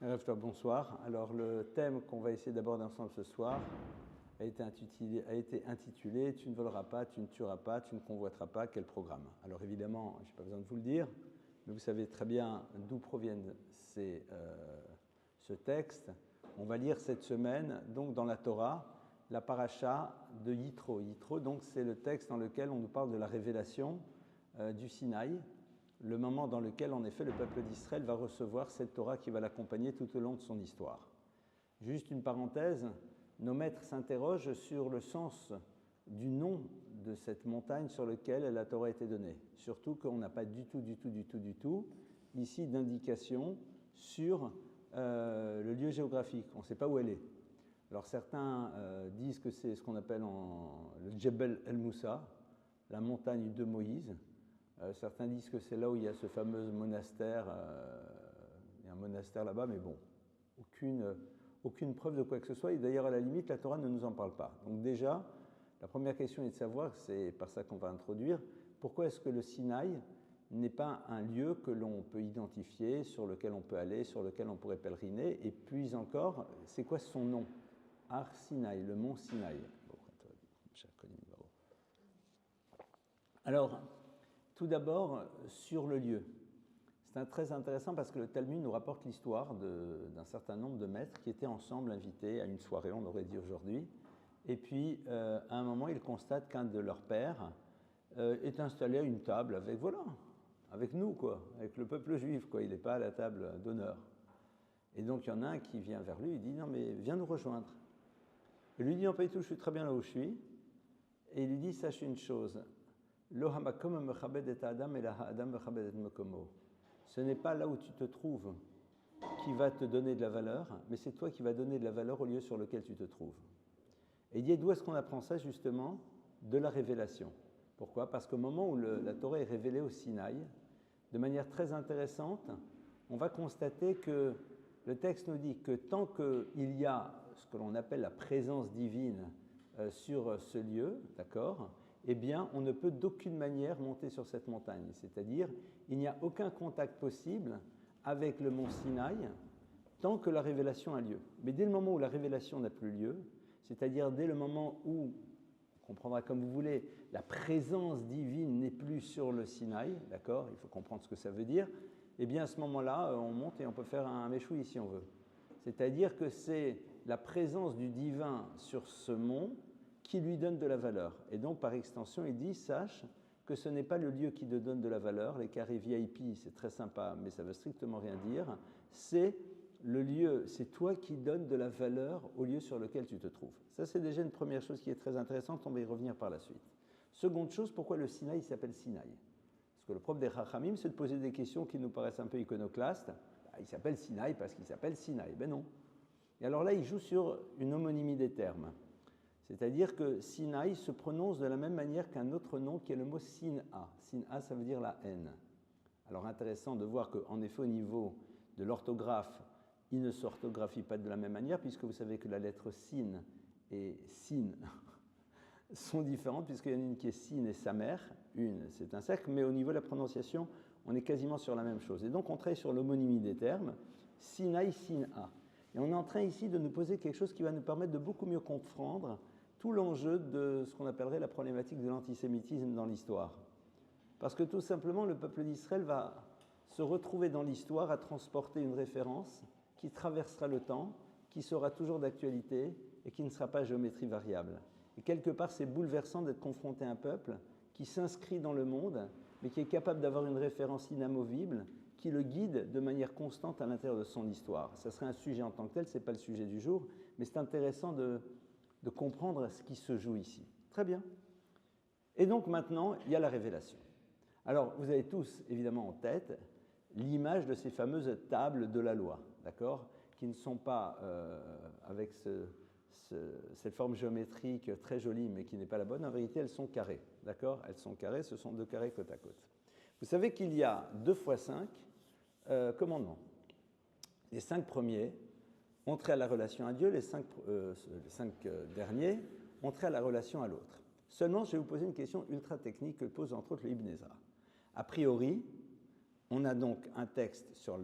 Bonsoir. Alors le thème qu'on va essayer d'aborder ensemble ce soir a été intitulé « Tu ne voleras pas, tu ne tueras pas, tu ne convoiteras pas, quel programme ?» Alors évidemment, je n'ai pas besoin de vous le dire, mais vous savez très bien d'où proviennent ce texte. On va lire cette semaine, donc dans la Torah, la paracha de Yitro. Yitro, donc, c'est le texte dans lequel on nous parle de la révélation du Sinaï, le moment dans lequel, en effet, le peuple d'Israël va recevoir cette Torah qui va l'accompagner tout au long de son histoire. Juste une parenthèse, nos maîtres s'interrogent sur le sens du nom de cette montagne sur laquelle la Torah a été donnée. Surtout qu'on n'a pas du tout ici d'indication sur le lieu géographique. On ne sait pas où elle est. Alors certains disent que c'est ce qu'on appelle le Djebel el-Moussa, la montagne de Moïse. Certains disent que c'est là où il y a ce fameux monastère. Il y a un monastère là-bas, mais bon, aucune preuve de quoi que ce soit. Et d'ailleurs, à la limite, la Torah ne nous en parle pas. Donc déjà, la première question est de savoir, c'est par ça qu'on va introduire, pourquoi est-ce que le Sinaï n'est pas un lieu que l'on peut identifier, sur lequel on peut aller, sur lequel on pourrait pèleriner, et puis encore, c'est quoi son nom? Har Sinaï, le mont Sinaï. Alors, tout d'abord, sur le lieu. C'est très intéressant parce que le Talmud nous rapporte l'histoire d'un certain nombre de maîtres qui étaient ensemble invités à une soirée, on aurait dit aujourd'hui, et puis à un moment, ils constatent qu'un de leurs pères est installé à une table avec nous, avec le peuple juif, il n'est pas à la table d'honneur. Et donc, il y en a un qui vient vers lui, il dit « Non, mais viens nous rejoindre ». Et lui dit « Non, pas du tout, je suis très bien là où je suis ». Et il lui dit « Sache une chose, ce n'est pas là où tu te trouves qui va te donner de la valeur, mais c'est toi qui vas donner de la valeur au lieu sur lequel tu te trouves. » Et il dit « D'où est-ce qu'on apprend ça justement? De la révélation. » Pourquoi? Parce qu'au moment où la Torah est révélée au Sinaï, de manière très intéressante, on va constater que le texte nous dit que tant qu'il y a ce que l'on appelle la présence divine sur ce lieu, d'accord, eh bien, on ne peut d'aucune manière monter sur cette montagne. C'est-à-dire, il n'y a aucun contact possible avec le mont Sinaï tant que la révélation a lieu. Mais dès le moment où la révélation n'a plus lieu, c'est-à-dire dès le moment où, on comprendra comme vous voulez, la présence divine n'est plus sur le Sinaï, d'accord, il faut comprendre ce que ça veut dire, eh bien, à ce moment-là, on monte et on peut faire un méchoui si on veut. C'est-à-dire que c'est la présence du divin sur ce mont qui lui donne de la valeur. Et donc, par extension, il dit, sache que ce n'est pas le lieu qui te donne de la valeur, les carrés VIP, c'est très sympa, mais ça ne veut strictement rien dire, c'est le lieu, c'est toi qui donnes de la valeur au lieu sur lequel tu te trouves. Ça, c'est déjà une première chose qui est très intéressante, on va y revenir par la suite. Seconde chose, pourquoi le Sinaï s'appelle Sinaï? Parce que le propre des Chachamim, c'est de poser des questions qui nous paraissent un peu iconoclastes. Il s'appelle Sinaï parce qu'il s'appelle Sinaï. Ben non. Et alors là, il joue sur une homonymie des termes. C'est-à-dire que Sinaï se prononce de la même manière qu'un autre nom qui est le mot Sin-A. Sin-A, ça veut dire la haine. Alors intéressant de voir qu'en effet, au niveau de l'orthographe, il ne s'orthographie pas de la même manière, puisque vous savez que la lettre Sin et Sin sont différentes, puisqu'il y en a une qui est Sin et sa mère, une, c'est un cercle, mais au niveau de la prononciation, on est quasiment sur la même chose. Et donc on travaille sur l'homonymie des termes, Sinaï, Sin-A. Et on est en train ici de nous poser quelque chose qui va nous permettre de beaucoup mieux comprendre tout l'enjeu de ce qu'on appellerait la problématique de l'antisémitisme dans l'histoire. Parce que tout simplement, le peuple d'Israël va se retrouver dans l'histoire à transporter une référence qui traversera le temps, qui sera toujours d'actualité et qui ne sera pas à géométrie variable. Et quelque part, c'est bouleversant d'être confronté à un peuple qui s'inscrit dans le monde, mais qui est capable d'avoir une référence inamovible qui le guide de manière constante à l'intérieur de son histoire. Ça serait un sujet en tant que tel, ce n'est pas le sujet du jour, mais c'est intéressant de comprendre ce qui se joue ici. Très bien. Et donc maintenant, il y a la révélation. Alors, vous avez tous, évidemment, en tête l'image de ces fameuses tables de la loi, d'accord, qui ne sont pas avec cette forme géométrique très jolie, mais qui n'est pas la bonne. En vérité, elles sont carrées, d'accord? Elles sont carrées, ce sont deux carrés côte à côte. Vous savez qu'il y a 2 fois 5 commandements. Les 5 premiers ont trait à la relation à Dieu, les 5 derniers ont trait à la relation à l'autre. Seulement, je vais vous poser une question ultra technique que pose entre autres le Ibn Ezra. A priori, on a donc un texte sur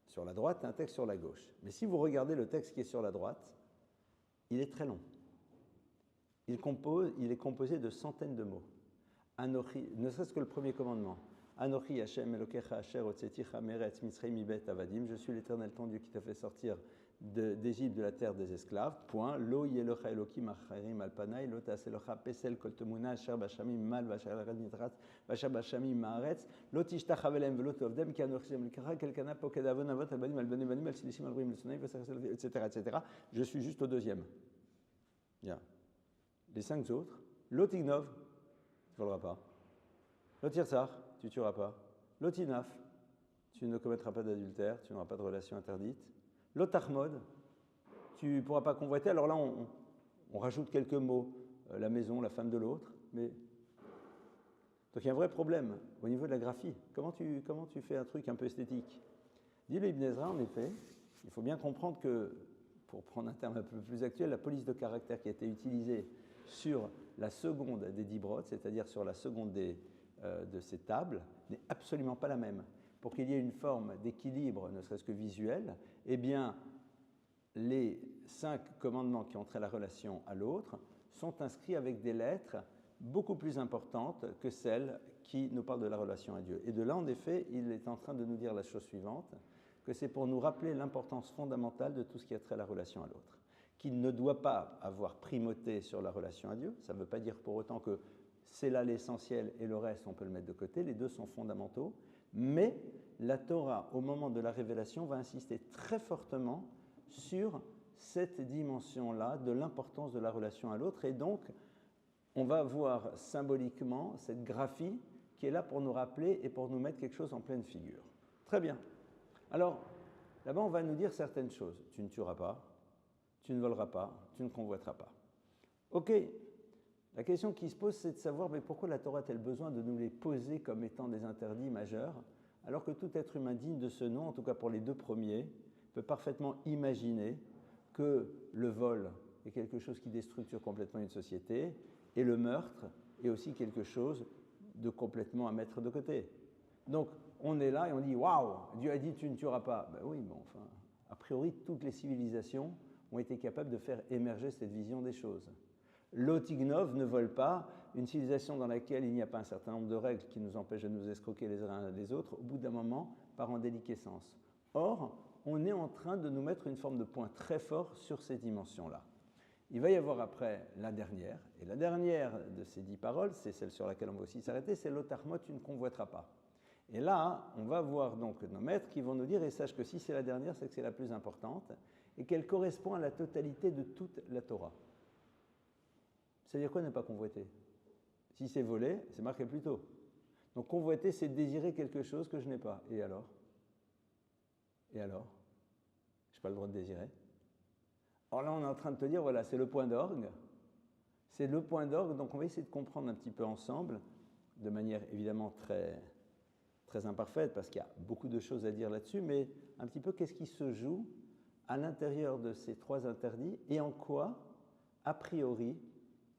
sur la droite et un texte sur la gauche. Mais si vous regardez le texte qui est sur la droite, il est très long. Il est composé de centaines de mots. Anochi, ne serait-ce que le premier commandement. Anochi Hashem Elokecha Asher Hotzeticha Meretz Mitzrayim Mibet Avadim. Je suis l'Éternel ton Dieu qui t'a fait sortir d'Égypte, de la terre des esclaves. Point. Lo Yelocha Elokim Acharim Alpanai, Lo Taselocha Pesel Kol Temuna Asher Bashamim Mal Vasher Red Mitrat Vasher Bashamim Maaretz Lo Tishtach Avelem Velo Tovdem Ki Anochi Hashem Elokecha Kelkana Poked Avon Avot Albanim Albanim Banim Alsilishim Albrim Lesunai etc. etc. Je suis juste au deuxième. Bien. Les 5 autres. Lo Tignov, tu ne voleras pas. Lo Tirsar, tu ne tueras pas. Lo Tinaf, tu ne commettras pas d'adultère, tu n'auras pas de relation interdite. Lo Tachmod, tu ne pourras pas convoiter. Alors là, on rajoute quelques mots, la maison, la femme de l'autre. Mais... Donc il y a un vrai problème au niveau de la graphie. Comment tu fais un truc un peu esthétique? Dit le Ibn Ezra, en effet, il faut bien comprendre que, pour prendre un terme un peu plus actuel, la police de caractère qui a été utilisée sur la seconde des dibrot, c'est-à-dire sur la seconde de ces tables, n'est absolument pas la même. Pour qu'il y ait une forme d'équilibre, ne serait-ce que visuel, eh bien, les 5 commandements qui ont trait la relation à l'autre sont inscrits avec des lettres beaucoup plus importantes que celles qui nous parlent de la relation à Dieu. Et de là, en effet, il est en train de nous dire la chose suivante, que c'est pour nous rappeler l'importance fondamentale de tout ce qui a trait à la relation à l'autre, qu'il ne doit pas avoir primauté sur la relation à Dieu. Ça ne veut pas dire pour autant que c'est là l'essentiel et le reste, on peut le mettre de côté. Les deux sont fondamentaux. Mais la Torah, au moment de la révélation, va insister très fortement sur cette dimension-là de l'importance de la relation à l'autre. Et donc, on va voir symboliquement cette graphie qui est là pour nous rappeler et pour nous mettre quelque chose en pleine figure. Très bien. Alors, là-bas, on va nous dire certaines choses. Tu ne tueras pas, tu ne voleras pas, tu ne convoiteras pas. Ok, la question qui se pose, c'est de savoir mais pourquoi la Torah a-t-elle besoin de nous les poser comme étant des interdits majeurs, alors que tout être humain digne de ce nom, en tout cas pour les 2 premiers, peut parfaitement imaginer que le vol est quelque chose qui déstructure complètement une société, et le meurtre est aussi quelque chose de complètement à mettre de côté. Donc, on est là et on dit « Waouh, Dieu a dit tu ne tueras pas ». Ben oui, bon, enfin, a priori, toutes les civilisations ont été capables de faire émerger cette vision des choses. L'Otignov ne vole pas, une civilisation dans laquelle il n'y a pas un certain nombre de règles qui nous empêchent de nous escroquer les uns les autres, au bout d'un moment, part en déliquescence. Or, on est en train de nous mettre une forme de point très fort sur ces dimensions-là. Il va y avoir après la dernière, et la dernière de ces 10 paroles, c'est celle sur laquelle on va aussi s'arrêter, c'est l'Otarmot, tu ne convoiteras pas. Et là, on va voir donc nos maîtres qui vont nous dire, et sache que si c'est la dernière, c'est que c'est la plus importante, et qu'elle correspond à la totalité de toute la Torah. C'est-à-dire quoi ne pas convoiter? Si c'est voler, c'est marqué plus tôt. Donc convoiter, c'est désirer quelque chose que je n'ai pas. Et alors? Et alors? Je n'ai pas le droit de désirer. Alors là, on est en train de te dire, voilà, c'est le point d'orgue. C'est le point d'orgue, donc on va essayer de comprendre un petit peu ensemble, de manière évidemment très, très imparfaite, parce qu'il y a beaucoup de choses à dire là-dessus, mais un petit peu qu'est-ce qui se joue à l'intérieur de ces 3 interdits et en quoi, a priori,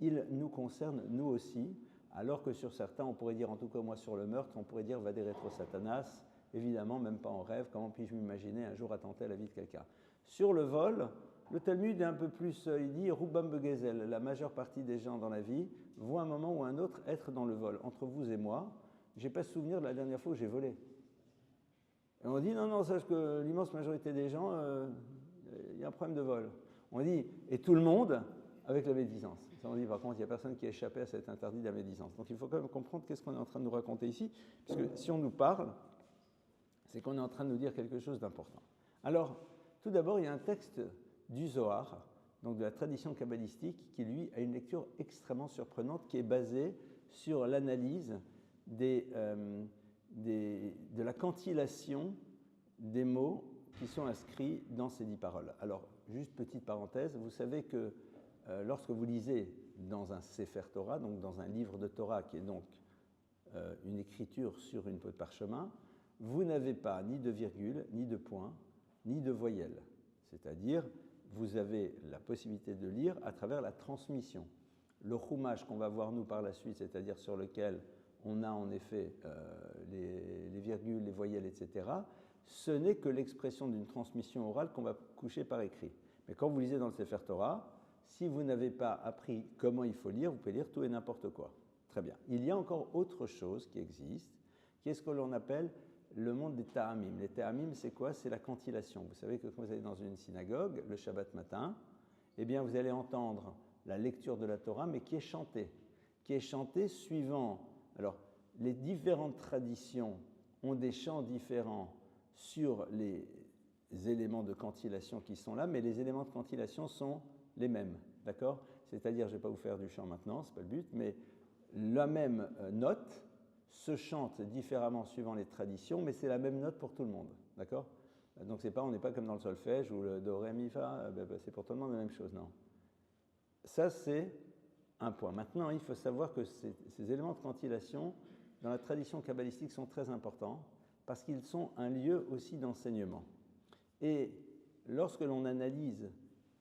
il nous concerne nous aussi, alors que sur certains, on pourrait dire, en tout cas moi sur le meurtre, on pourrait dire Vadé rétro Satanas, évidemment, même pas en rêve, comment puis-je m'imaginer un jour attenter à la vie de quelqu'un. Sur le vol, le Talmud est un peu plus, il dit Rubam Begezel, la majeure partie des gens dans la vie voient un moment ou un autre être dans le vol. Entre vous et moi, je n'ai pas souvenir de la dernière fois où j'ai volé. Et on dit non, sache que l'immense majorité des gens, il y a un problème de vol. On dit, et tout le monde avec la médisance. Ça, on dit par contre, il n'y a personne qui a échappé à cet interdit de la médisance. Donc il faut quand même comprendre qu'est-ce qu'on est en train de nous raconter ici, puisque si on nous parle, c'est qu'on est en train de nous dire quelque chose d'important. Alors, tout d'abord, il y a un texte du Zohar, donc de la tradition kabbalistique, qui lui a une lecture extrêmement surprenante, qui est basée sur l'analyse de la cantillation des mots qui sont inscrits dans ces 10 paroles. Alors, juste petite parenthèse, vous savez que lorsque vous lisez dans un Sefer Torah, donc dans un livre de Torah qui est donc une écriture sur une peau de parchemin, vous n'avez pas ni de virgule, ni de point, ni de voyelle. C'est-à-dire, vous avez la possibilité de lire à travers la transmission. Le chumash qu'on va voir nous par la suite, c'est-à-dire sur lequel on a en effet les virgules, les voyelles, etc., ce n'est que l'expression d'une transmission orale qu'on va coucher par écrit. Mais quand vous lisez dans le Sefer Torah, si vous n'avez pas appris comment il faut lire, vous pouvez lire tout et n'importe quoi. Très bien. Il y a encore autre chose qui existe, qui est ce que l'on appelle le monde des ta'amim. Les ta'amim, c'est quoi? C'est la cantillation. Vous savez que quand vous allez dans une synagogue, le Shabbat matin, eh bien, vous allez entendre la lecture de la Torah, mais qui est chantée suivant. Alors, les différentes traditions ont des chants différents sur les éléments de cantillation qui sont là, mais les éléments de cantillation sont les mêmes, d'accord? C'est-à-dire, je ne vais pas vous faire du chant maintenant, ce n'est pas le but, mais la même note se chante différemment suivant les traditions, mais c'est la même note pour tout le monde, d'accord? Donc on n'est pas comme dans le solfège où le do, ré, mi, fa, c'est pour tout le monde la même chose, non. Ça, c'est un point. Maintenant, il faut savoir que ces éléments de cantillation, dans la tradition kabbalistique, sont très importants parce qu'ils sont un lieu aussi d'enseignement. Et lorsque l'on analyse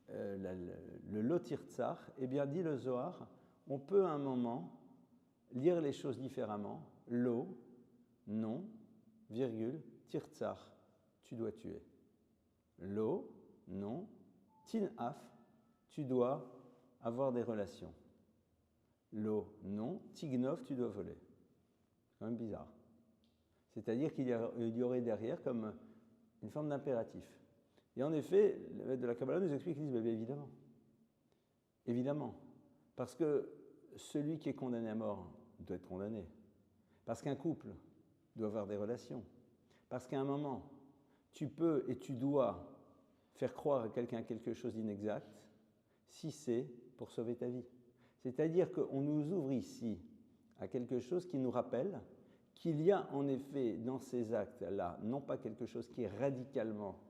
le Lotir Tsar, eh bien, dit le Zohar, on peut à un moment lire les choses différemment. Lo, non, virgule, tirtsar, tu dois tuer. Lo, non, tinaf, tu dois avoir des relations. Lo, non, tignov, tu dois voler. C'est quand même bizarre. C'est-à-dire qu'il y aurait derrière comme une forme d'impératif. Et en effet, le maître de la Kabbalah nous explique qu'ils disent, évidemment. Évidemment. Parce que celui qui est condamné à mort doit être condamné. Parce qu'un couple doit avoir des relations. Parce qu'à un moment, tu peux et tu dois faire croire à quelqu'un quelque chose d'inexact si c'est pour sauver ta vie. C'est-à-dire qu'on nous ouvre ici à quelque chose qui nous rappelle qu'il y a en effet dans ces actes-là, non pas quelque chose qui est radicalement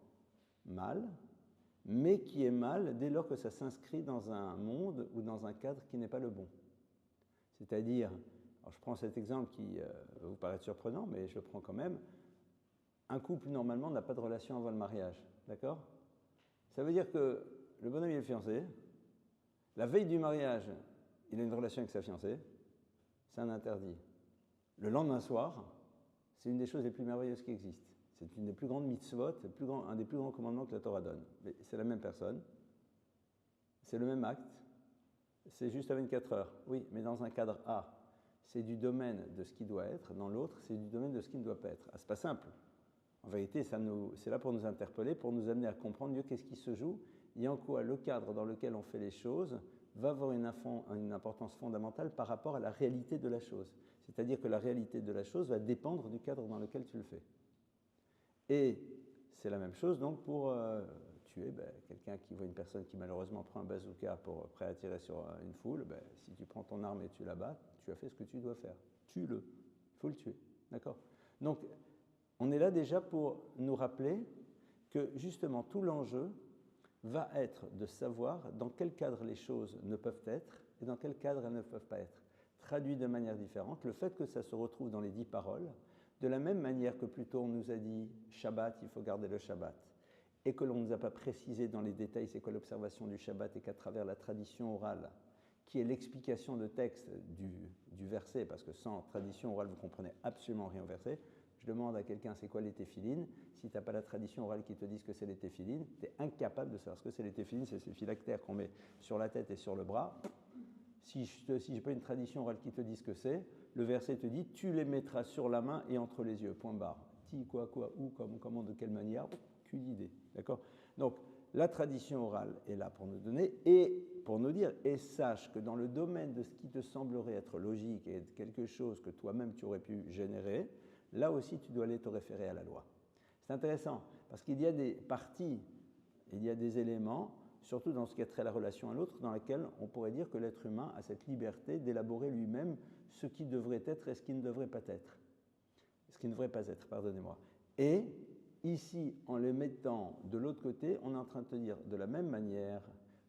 mal, mais qui est mal dès lors que ça s'inscrit dans un monde ou dans un cadre qui n'est pas le bon. C'est-à-dire, alors je prends cet exemple qui va vous paraître surprenant, mais je le prends quand même, un couple normalement n'a pas de relation avant le mariage, d'accord? Ça veut dire que le bonhomme il est fiancé, la veille du mariage, il a une relation avec sa fiancée, c'est un interdit. Le lendemain soir, c'est une des choses les plus merveilleuses qui existent. C'est une des plus grandes mitzvot, un des plus grands commandements que la Torah donne. Mais c'est la même personne, c'est le même acte, c'est juste à 24 heures. Oui, mais dans un cadre A, c'est du domaine de ce qui doit être, dans l'autre, c'est du domaine de ce qui ne doit pas être. Ah, c'est pas simple. En vérité, c'est là pour nous interpeller, pour nous amener à comprendre mieux qu'est-ce qui se joue et en quoi le cadre dans lequel on fait les choses va avoir une importance fondamentale par rapport à la réalité de la chose. C'est-à-dire que la réalité de la chose va dépendre du cadre dans lequel tu le fais. Et c'est la même chose donc pour tuer quelqu'un qui voit une personne qui malheureusement prend un bazooka prêt à tirer sur une foule. Si tu prends ton arme et tu la bats, tu as fait ce que tu dois faire. Tue-le. Il faut le tuer. D'accord? Donc, on est là déjà pour nous rappeler que justement tout l'enjeu va être de savoir dans quel cadre les choses ne peuvent être et dans quel cadre elles ne peuvent pas être. Traduit de manière différente, le fait que ça se retrouve dans les 10 paroles, de la même manière que plus tôt on nous a dit Shabbat, il faut garder le Shabbat, et que l'on ne nous a pas précisé dans les détails c'est quoi l'observation du Shabbat et qu'à travers la tradition orale, qui est l'explication de texte du verset, parce que sans tradition orale vous ne comprenez absolument rien au verset. Je demande à quelqu'un c'est quoi les téphilines, si tu n'as pas la tradition orale qui te dit ce que c'est les téphilines, tu es incapable de savoir ce que c'est les téphilines, c'est ces phylactères qu'on met sur la tête et sur le bras. Si je n'ai pas une tradition orale qui te dit ce que c'est, le verset te dit tu les mettras sur la main et entre les yeux, point barre. Qui, quoi, où, comment, de quelle manière, aucune idée. D'accord? Donc la tradition orale est là pour nous donner et pour nous dire, et sache que dans le domaine de ce qui te semblerait être logique et être quelque chose que toi-même tu aurais pu générer, là aussi tu dois aller te référer à la loi. C'est intéressant parce qu'il y a des parties, il y a des éléments, surtout dans ce qui a trait à la relation à l'autre, dans laquelle on pourrait dire que l'être humain a cette liberté d'élaborer lui-même ce qui devrait être et ce qui ne devrait pas être. Ce qui ne devrait pas être, pardonnez-moi. Et ici, en les mettant de l'autre côté, on est en train de te dire de la même manière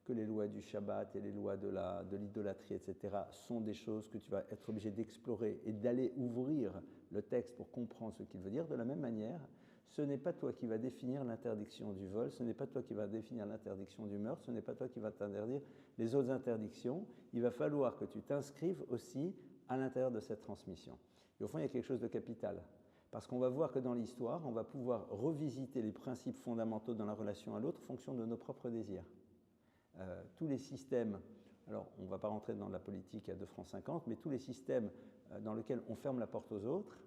que les lois du Shabbat et les lois de l'idolâtrie, etc., sont des choses que tu vas être obligé d'explorer et d'aller ouvrir le texte pour comprendre ce qu'il veut dire. De la même manière, ce n'est pas toi qui vas définir l'interdiction du vol, ce n'est pas toi qui vas définir l'interdiction du meurtre, ce n'est pas toi qui vas t'interdire les autres interdictions. Il va falloir que tu t'inscrives aussi à l'intérieur de cette transmission. Et au fond, il y a quelque chose de capital. Parce qu'on va voir que dans l'histoire, on va pouvoir revisiter les principes fondamentaux dans la relation à l'autre en fonction de nos propres désirs. Tous les systèmes, alors on ne va pas rentrer dans la politique à 2 francs 50, mais tous les systèmes dans lesquels on ferme la porte aux autres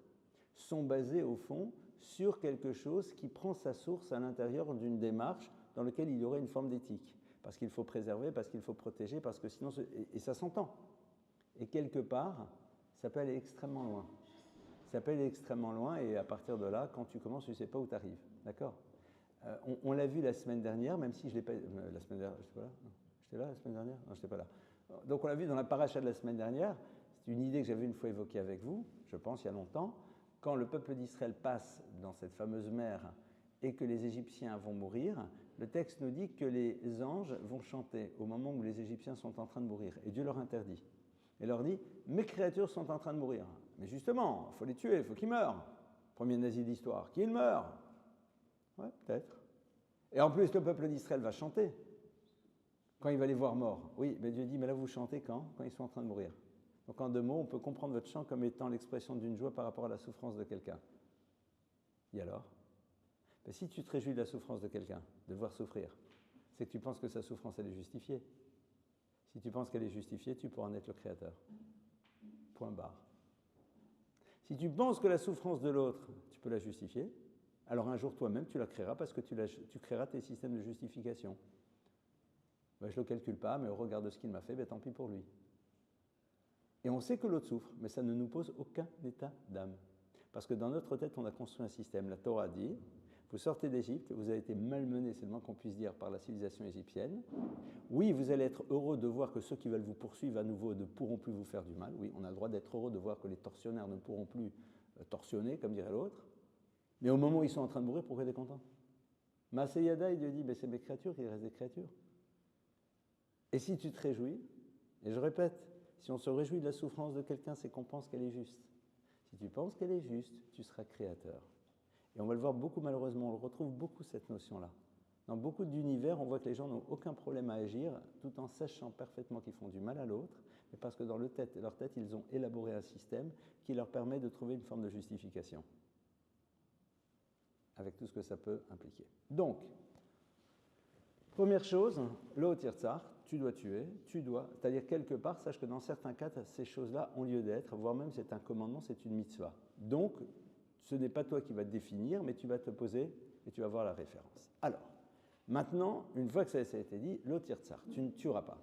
sont basés au fond sur quelque chose qui prend sa source à l'intérieur d'une démarche dans laquelle il y aurait une forme d'éthique. Parce qu'il faut préserver, parce qu'il faut protéger, parce que sinon... Et ça s'entend. Et quelque part, ça peut aller extrêmement loin. Ça peut aller extrêmement loin, et à partir de là, quand tu commences, tu ne sais pas où tu arrives. D'accord ? On l'a vu la semaine dernière, même si je ne l'ai pas... la semaine dernière, je n'étais pas là ? J'étais là la semaine dernière ? Non, je n'étais pas là. Donc on l'a vu dans la paracha de la semaine dernière. C'est une idée que j'avais une fois évoquée avec vous, je pense, il y a longtemps. Quand le peuple d'Israël passe dans cette fameuse mer et que les Égyptiens vont mourir, le texte nous dit que les anges vont chanter au moment où les Égyptiens sont en train de mourir. Et Dieu leur interdit. Et leur dit, mes créatures sont en train de mourir. Mais justement, il faut les tuer, il faut qu'ils meurent. Premier nazi de l'histoire, qu'ils meurent. Ouais, peut-être. Et en plus, le peuple d'Israël va chanter quand il va les voir morts. Oui, mais Dieu dit, mais là vous chantez quand ils sont en train de mourir. Donc en 2 mots, on peut comprendre votre chant comme étant l'expression d'une joie par rapport à la souffrance de quelqu'un. Et alors ? Ben, si tu te réjouis de la souffrance de quelqu'un, de le voir souffrir, c'est que tu penses que sa souffrance, elle est justifiée. Si tu penses qu'elle est justifiée, tu pourras en être le créateur. Point barre. Si tu penses que la souffrance de l'autre, tu peux la justifier, alors un jour toi-même, tu la créeras parce que tu créeras tes systèmes de justification. Ben, je ne le calcule pas, mais au regard de ce qu'il m'a fait, ben, tant pis pour lui. Et on sait que l'autre souffre, mais ça ne nous pose aucun état d'âme. Parce que dans notre tête, on a construit un système. La Torah dit, vous sortez d'Égypte, vous avez été malmené, c'est le moins qu'on puisse dire, par la civilisation égyptienne. Oui, vous allez être heureux de voir que ceux qui veulent vous poursuivre à nouveau ne pourront plus vous faire du mal. Oui, on a le droit d'être heureux de voir que les tortionnaires ne pourront plus torsionner, comme dirait l'autre. Mais au moment où ils sont en train de mourir, pourquoi tu es content ? Maseyada, il lui dit, c'est mes créatures, il reste des créatures. Et si tu te réjouis, et je répète, si on se réjouit de la souffrance de quelqu'un, c'est qu'on pense qu'elle est juste. Si tu penses qu'elle est juste, tu seras créateur. Et on va le voir beaucoup, malheureusement, on le retrouve beaucoup, cette notion-là. Dans beaucoup d'univers, on voit que les gens n'ont aucun problème à agir, tout en sachant parfaitement qu'ils font du mal à l'autre, mais parce que dans leur tête, ils ont élaboré un système qui leur permet de trouver une forme de justification, avec tout ce que ça peut impliquer. Donc, première chose, lo tirtzar, tu dois tuer, c'est-à-dire quelque part, sache que dans certains cas, ces choses-là ont lieu d'être, voire même c'est un commandement, c'est une mitzvah. Donc, ce n'est pas toi qui vas te définir, mais tu vas te poser et tu vas voir la référence. Alors, maintenant, une fois que ça a été dit, lo tirtzar, tu ne tueras pas.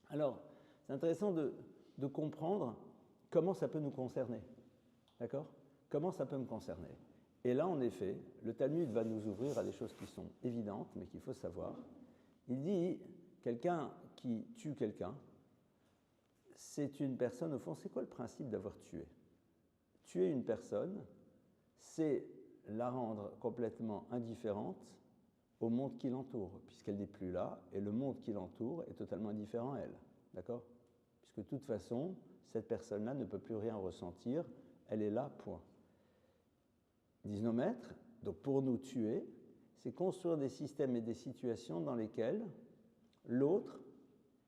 Alors, c'est intéressant de comprendre comment ça peut nous concerner. D'accord ? Comment ça peut me concerner ? Et là, en effet, le Talmud va nous ouvrir à des choses qui sont évidentes, mais qu'il faut savoir. Il dit, quelqu'un qui tue quelqu'un, c'est une personne, au fond, c'est quoi le principe d'avoir tué ? Tuer une personne, c'est la rendre complètement indifférente au monde qui l'entoure, puisqu'elle n'est plus là, et le monde qui l'entoure est totalement indifférent à elle. D'accord ? Puisque de toute façon, cette personne-là ne peut plus rien ressentir, elle est là, point. Disent nos maîtres, donc pour nous tuer, c'est construire des systèmes et des situations dans lesquelles l'autre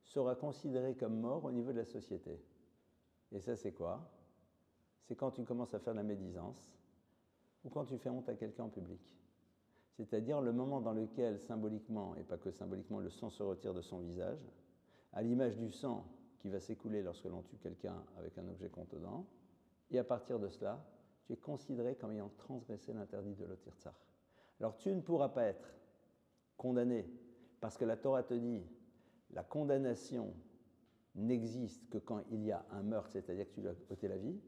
sera considéré comme mort au niveau de la société. Et ça, c'est quoi ? C'est quand tu commences à faire de la médisance ou quand tu fais honte à quelqu'un en public. C'est-à-dire le moment dans lequel, symboliquement, et pas que symboliquement, le sang se retire de son visage, à l'image du sang qui va s'écouler lorsque l'on tue quelqu'un avec un objet contondant, et à partir de cela, tu es considéré comme ayant transgressé l'interdit de lo tirtzar. Alors tu ne pourras pas être condamné, parce que la Torah te dit, la condamnation n'existe que quand il y a un meurtre, c'est-à-dire que tu lui as ôté la vie,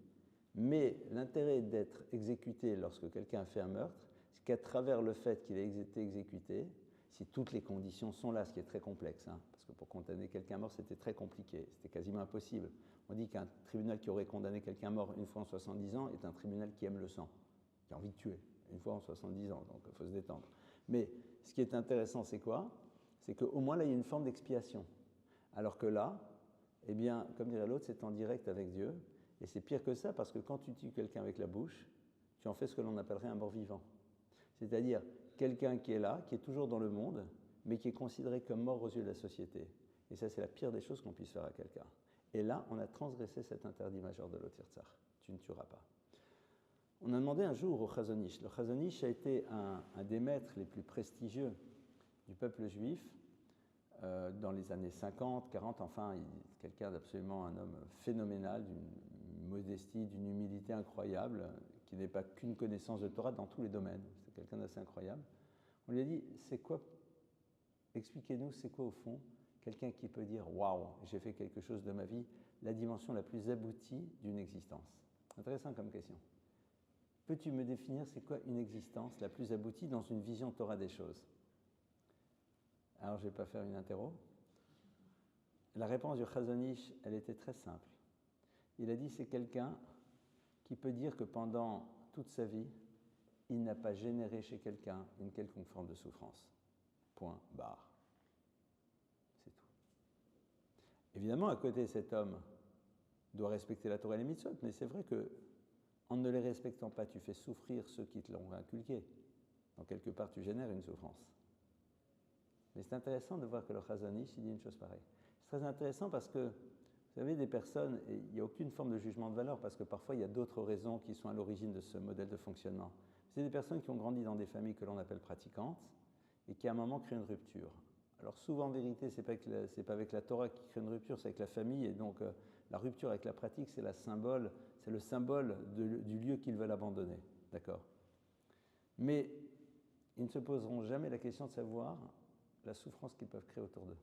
mais l'intérêt d'être exécuté lorsque quelqu'un a fait un meurtre, c'est qu'à travers le fait qu'il ait été exécuté, si toutes les conditions sont là, ce qui est très complexe, parce que pour condamner quelqu'un mort, c'était très compliqué, c'était quasiment impossible. On dit qu'un tribunal qui aurait condamné quelqu'un mort une fois en 70 ans est un tribunal qui aime le sang, qui a envie de tuer, une fois en 70 ans, donc il faut se détendre. Mais ce qui est intéressant, c'est quoi ? C'est qu'au moins là, il y a une forme d'expiation. Alors que là, eh bien, comme dirait l'autre, c'est en direct avec Dieu, et c'est pire que ça, parce que quand tu tues quelqu'un avec la bouche, tu en fais ce que l'on appellerait un mort-vivant. C'est-à-dire quelqu'un qui est là, qui est toujours dans le monde, mais qui est considéré comme mort aux yeux de la société. Et ça, c'est la pire des choses qu'on puisse faire à quelqu'un. Et là, on a transgressé cet interdit majeur de lo tirtzar. Tu ne tueras pas. On a demandé un jour au Chazon Ish. Le Chazon Ish a été un des maîtres les plus prestigieux du peuple juif dans les années 50, 40, enfin, quelqu'un d'absolument un homme phénoménal, d'une modestie, d'une humilité incroyable, qui n'est pas qu'une connaissance de Torah dans tous les domaines. C'est quelqu'un d'assez incroyable. On lui a dit, c'est quoi, expliquez-nous, c'est quoi au fond quelqu'un qui peut dire, waouh, j'ai fait quelque chose de ma vie, la dimension la plus aboutie d'une existence. Intéressant comme question. Peux-tu me définir c'est quoi une existence la plus aboutie dans une vision Torah des choses? Alors, je ne vais pas faire une interro. La réponse du Chazon Ish, elle était très simple. Il a dit, c'est quelqu'un qui peut dire que pendant toute sa vie, il n'a pas généré chez quelqu'un une quelconque forme de souffrance. Point, barre. C'est tout. Évidemment, à côté, cet homme doit respecter la Torah et les mitzvot, mais c'est vrai que en ne les respectant pas, tu fais souffrir ceux qui te l'ont inculqué. Donc, quelque part, tu génères une souffrance. Mais c'est intéressant de voir que le Chazon Ish, il dit une chose pareille. C'est très intéressant parce que, vous savez, des personnes, et il n'y a aucune forme de jugement de valeur, parce que parfois, il y a d'autres raisons qui sont à l'origine de ce modèle de fonctionnement. C'est des personnes qui ont grandi dans des familles que l'on appelle pratiquantes, et qui à un moment créent une rupture. Alors souvent, en vérité, ce n'est pas avec la Torah qui crée une rupture, c'est avec la famille, et donc la rupture avec la pratique, c'est le symbole du lieu qu'ils veulent abandonner. D'accord? Mais ils ne se poseront jamais la question de savoir la souffrance qu'ils peuvent créer autour d'eux.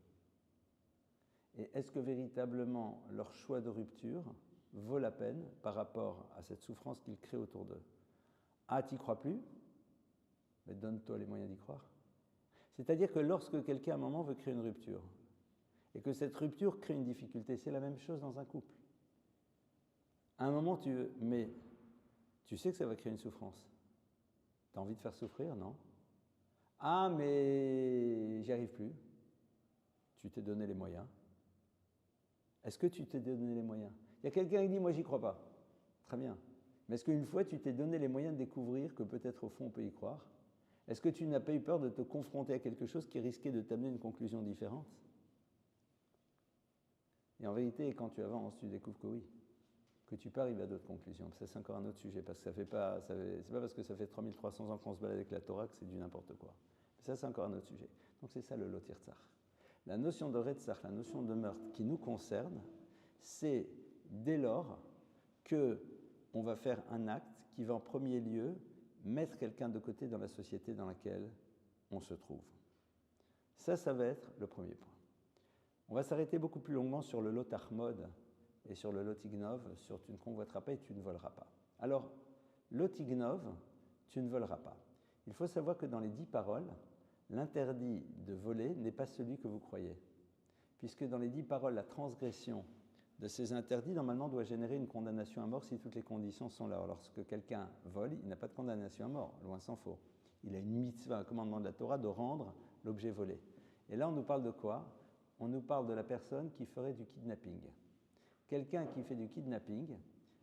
Et est-ce que véritablement leur choix de rupture vaut la peine par rapport à cette souffrance qu'ils créent autour d'eux? Ah, t'y crois plus? Mais donne-toi les moyens d'y croire. C'est-à-dire que lorsque quelqu'un à un moment veut créer une rupture, et que cette rupture crée une difficulté, c'est la même chose dans un couple. À un moment, mais tu sais que ça va créer une souffrance. Tu as envie de faire souffrir, non? Ah, mais j'y arrive plus. Tu t'es donné les moyens. Est-ce que tu t'es donné les moyens? Il y a quelqu'un qui dit, moi, j'y crois pas. Très bien. Mais est-ce qu'une fois, tu t'es donné les moyens de découvrir que peut-être au fond, on peut y croire? Est-ce que tu n'as pas eu peur de te confronter à quelque chose qui risquait de t'amener une conclusion différente? Et en vérité, quand tu avances, tu découvres que oui, que tu peux arriver à d'autres conclusions. Ça, c'est encore un autre sujet, parce que c'est pas parce que ça fait 3300 ans qu'on se balade avec la Torah que c'est du n'importe quoi. Mais ça, c'est encore un autre sujet. Donc c'est ça le Lo Tirtzach. La notion de Retzach, la notion de meurtre qui nous concerne, c'est dès lors qu'on va faire un acte qui va en premier lieu mettre quelqu'un de côté dans la société dans laquelle on se trouve. Ça va être le premier point. On va s'arrêter beaucoup plus longuement sur le lot Ahmod et sur le lot Ignov, sur tu ne convoiteras pas et tu ne voleras pas. Alors, lot Ignov, tu ne voleras pas. Il faut savoir que dans les 10 paroles, l'interdit de voler n'est pas celui que vous croyez. Puisque dans les 10 paroles, la transgression de ces interdits, normalement, doit générer une condamnation à mort si toutes les conditions sont là. Alors, lorsque quelqu'un vole, il n'a pas de condamnation à mort, loin s'en faut. Il a une mitzvah, un commandement de la Torah, de rendre l'objet volé. Et là, on nous parle de quoi? On nous parle de la personne qui ferait du kidnapping. Quelqu'un qui fait du kidnapping,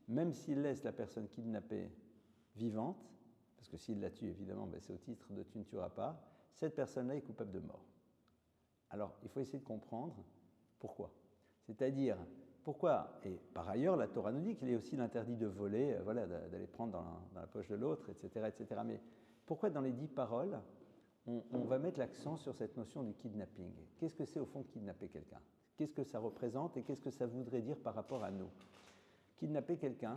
même s'il laisse la personne kidnappée vivante, parce que s'il la tue, évidemment, ben c'est au titre de « tu ne tueras pas », cette personne-là est coupable de mort. Alors, il faut essayer de comprendre pourquoi. C'est-à-dire, pourquoi, et par ailleurs, la Torah nous dit qu'il est aussi l'interdit de voler, voilà, d'aller prendre dans la poche de l'autre, etc., etc. Mais pourquoi dans les 10 paroles, on va mettre l'accent sur cette notion du kidnapping? Qu'est-ce que c'est au fond kidnapper quelqu'un? Qu'est-ce que ça représente et qu'est-ce que ça voudrait dire par rapport à nous? Kidnapper quelqu'un,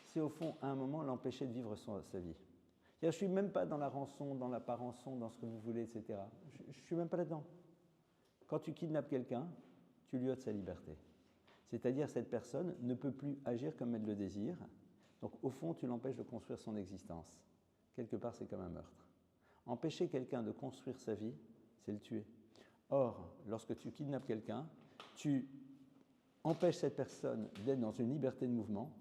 c'est au fond, à un moment, l'empêcher de vivre sa vie. Je ne suis même pas dans la rançon, dans la pas rançon, dans ce que vous voulez, etc. Je ne suis même pas là-dedans. Quand tu kidnappes quelqu'un, tu lui ôtes sa liberté. C'est-à-dire cette personne ne peut plus agir comme elle le désire. Donc au fond, tu l'empêches de construire son existence. Quelque part, c'est comme un meurtre. Empêcher quelqu'un de construire sa vie, c'est le tuer. Or, lorsque tu kidnappes quelqu'un, tu empêches cette personne d'être dans une liberté de mouvement.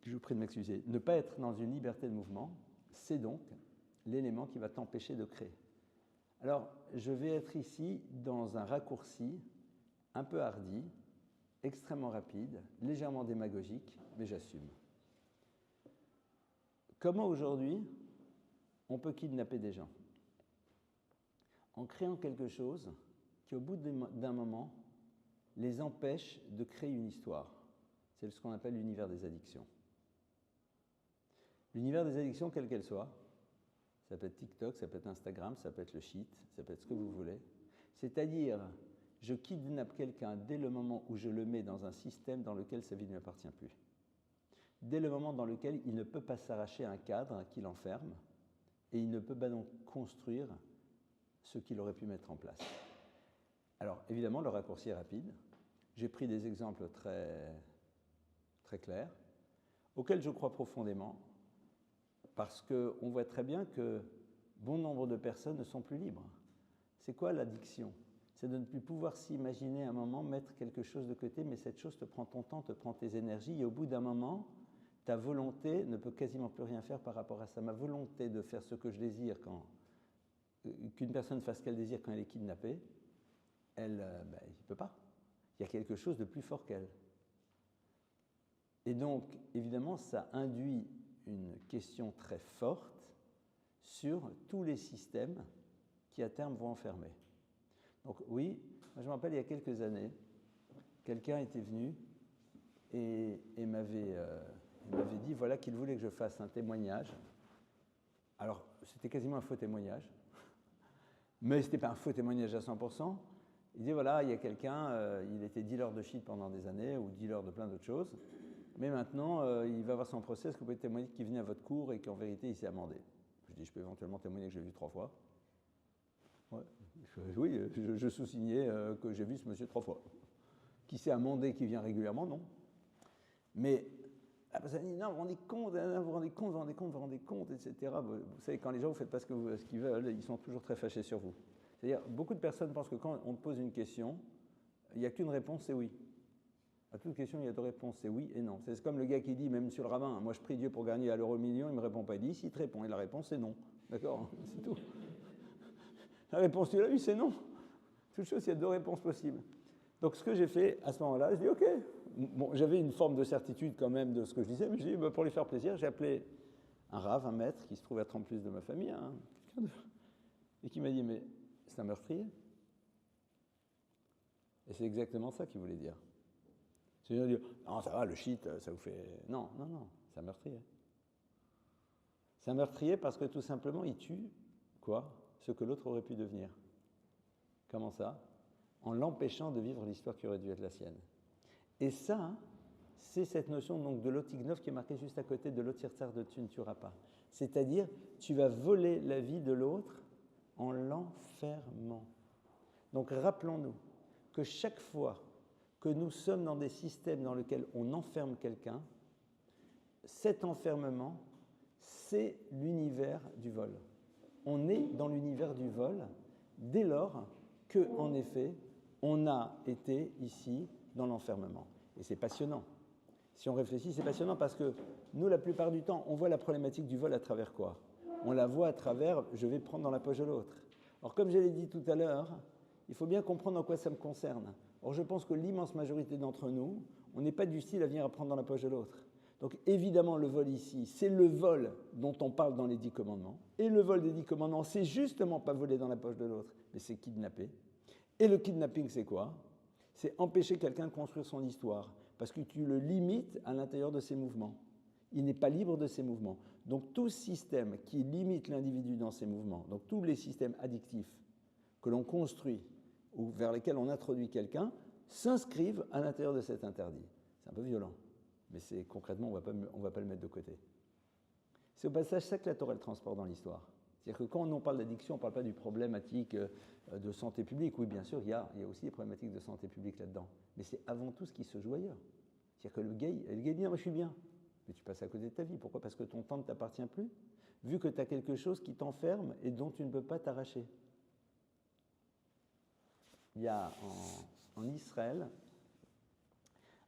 Je vous prie de m'excuser. Ne pas être dans une liberté de mouvement, c'est donc l'élément qui va t'empêcher de créer. Alors, je vais être ici dans un raccourci un peu hardi, extrêmement rapide, légèrement démagogique, mais j'assume. Comment aujourd'hui on peut kidnapper des gens? En créant quelque chose qui, au bout d'un moment, les empêche de créer une histoire. C'est ce qu'on appelle l'univers des addictions. L'univers des addictions, quelle qu'elle soit, ça peut être TikTok, ça peut être Instagram, ça peut être le shit, ça peut être ce que vous voulez. C'est-à-dire, je kidnappe quelqu'un dès le moment où je le mets dans un système dans lequel sa vie ne lui appartient plus. Dès le moment dans lequel il ne peut pas s'arracher à un cadre qui l'enferme, et il ne peut pas donc construire ce qu'il aurait pu mettre en place. Alors, évidemment, le raccourci est rapide. J'ai pris des exemples très, très clairs, auxquels je crois profondément, parce qu'on voit très bien que bon nombre de personnes ne sont plus libres. C'est quoi l'addiction? C'est de ne plus pouvoir s'imaginer un moment mettre quelque chose de côté, mais cette chose te prend ton temps, te prend tes énergies, et au bout d'un moment, ta volonté ne peut quasiment plus rien faire par rapport à ça. Ma volonté de faire ce que je désire, qu'une personne fasse ce qu'elle désire quand elle est kidnappée, il ne peut pas. Il y a quelque chose de plus fort qu'elle. Et donc, évidemment, ça induit une question très forte sur tous les systèmes qui, à terme, vont enfermer. Donc oui, moi, je me rappelle, il y a quelques années, quelqu'un était venu et m'avait dit, voilà, qu'il voulait que je fasse un témoignage. Alors, c'était quasiment un faux témoignage, mais ce n'était pas un faux témoignage à 100%. Il dit, voilà, il y a quelqu'un, il était dealer de shit pendant des années, ou dealer de plein d'autres choses, mais maintenant, il va avoir son procès, est-ce que vous pouvez témoigner qu'il venait à votre cour et qu'en vérité, il s'est amendé? Je dis, je peux éventuellement témoigner que j'ai vu 3 fois. Ouais. Oui, je sous-signais que j'ai vu ce monsieur 3 fois. Qui s'est amendé, qui vient régulièrement, non. Mais la personne dit, non, vous vous rendez compte, etc. Vous savez, quand les gens ne faites pas ce qu'ils veulent, ils sont toujours très fâchés sur vous. C'est-à-dire, beaucoup de personnes pensent que quand on te pose une question, il n'y a qu'une réponse, c'est oui. À toute question, il y a 2 réponses, c'est oui et non. C'est comme le gars qui dit, même monsieur le rabbin, moi je prie Dieu pour gagner à l'euro-million, il ne me répond pas, il dit, s'il te répond, et la réponse c'est non. D'accord, c'est tout. La réponse, tu l'as eu, c'est non. Toute chose, il y a 2 réponses possibles. Donc ce que j'ai fait à ce moment-là, je dis ok. Bon, j'avais une forme de certitude quand même de ce que je disais, mais je dis, pour lui faire plaisir, j'ai appelé un rave, un maître, qui se trouve être en plus de ma famille, hein, et qui m'a dit, mais c'est un meurtrier. Et c'est exactement ça qu'il voulait dire. C'est-à-dire dire, non, ça va, le shit, ça vous fait... Non, c'est un meurtrier. C'est un meurtrier parce que tout simplement, il tue, quoi, ce que l'autre aurait pu devenir. Comment ça? En l'empêchant de vivre l'histoire qui aurait dû être la sienne. Et ça, c'est cette notion donc, de l'otignov qui est marquée juste à côté de l'otirtsar de tu ne tueras pas. C'est-à-dire, tu vas voler la vie de l'autre en l'enfermant. Donc rappelons-nous que chaque fois que nous sommes dans des systèmes dans lesquels on enferme quelqu'un, cet enfermement, c'est l'univers du vol. On est dans l'univers du vol dès lors que, en effet, on a été ici dans l'enfermement. Et c'est passionnant. Si on réfléchit, c'est passionnant parce que nous, la plupart du temps, on voit la problématique du vol à travers quoi? On la voit à travers « je vais prendre dans la poche de l'autre ». Alors, comme je l'ai dit tout à l'heure, il faut bien comprendre en quoi ça me concerne. Or, je pense que l'immense majorité d'entre nous, on n'est pas du style à venir à prendre dans la poche de l'autre. Donc, évidemment, le vol ici, c'est le vol dont on parle dans les 10 commandements. Et le vol des 10 commandements, c'est justement pas voler dans la poche de l'autre, mais c'est kidnapper. Et le kidnapping, c'est quoi? C'est empêcher quelqu'un de construire son histoire, parce que tu le limites à l'intérieur de ses mouvements. Il n'est pas libre de ses mouvements. Donc, tout système qui limite l'individu dans ses mouvements, donc tous les systèmes addictifs que l'on construit ou vers lesquels on introduit quelqu'un, s'inscrivent à l'intérieur de cet interdit. C'est un peu violent, mais c'est concrètement, on ne va pas le mettre de côté. C'est au passage ça que la Torah le transporte dans l'histoire. C'est-à-dire que quand on parle d'addiction, on ne parle pas du problématique de santé publique. Oui, bien sûr, il y a aussi des problématiques de santé publique là-dedans. Mais c'est avant tout ce qui se joue ailleurs. C'est-à-dire que le gay dit, moi je suis bien. Mais tu passes à côté de ta vie. Pourquoi? Parce que ton temps ne t'appartient plus, vu que tu as quelque chose qui t'enferme et dont tu ne peux pas t'arracher. Il y a en Israël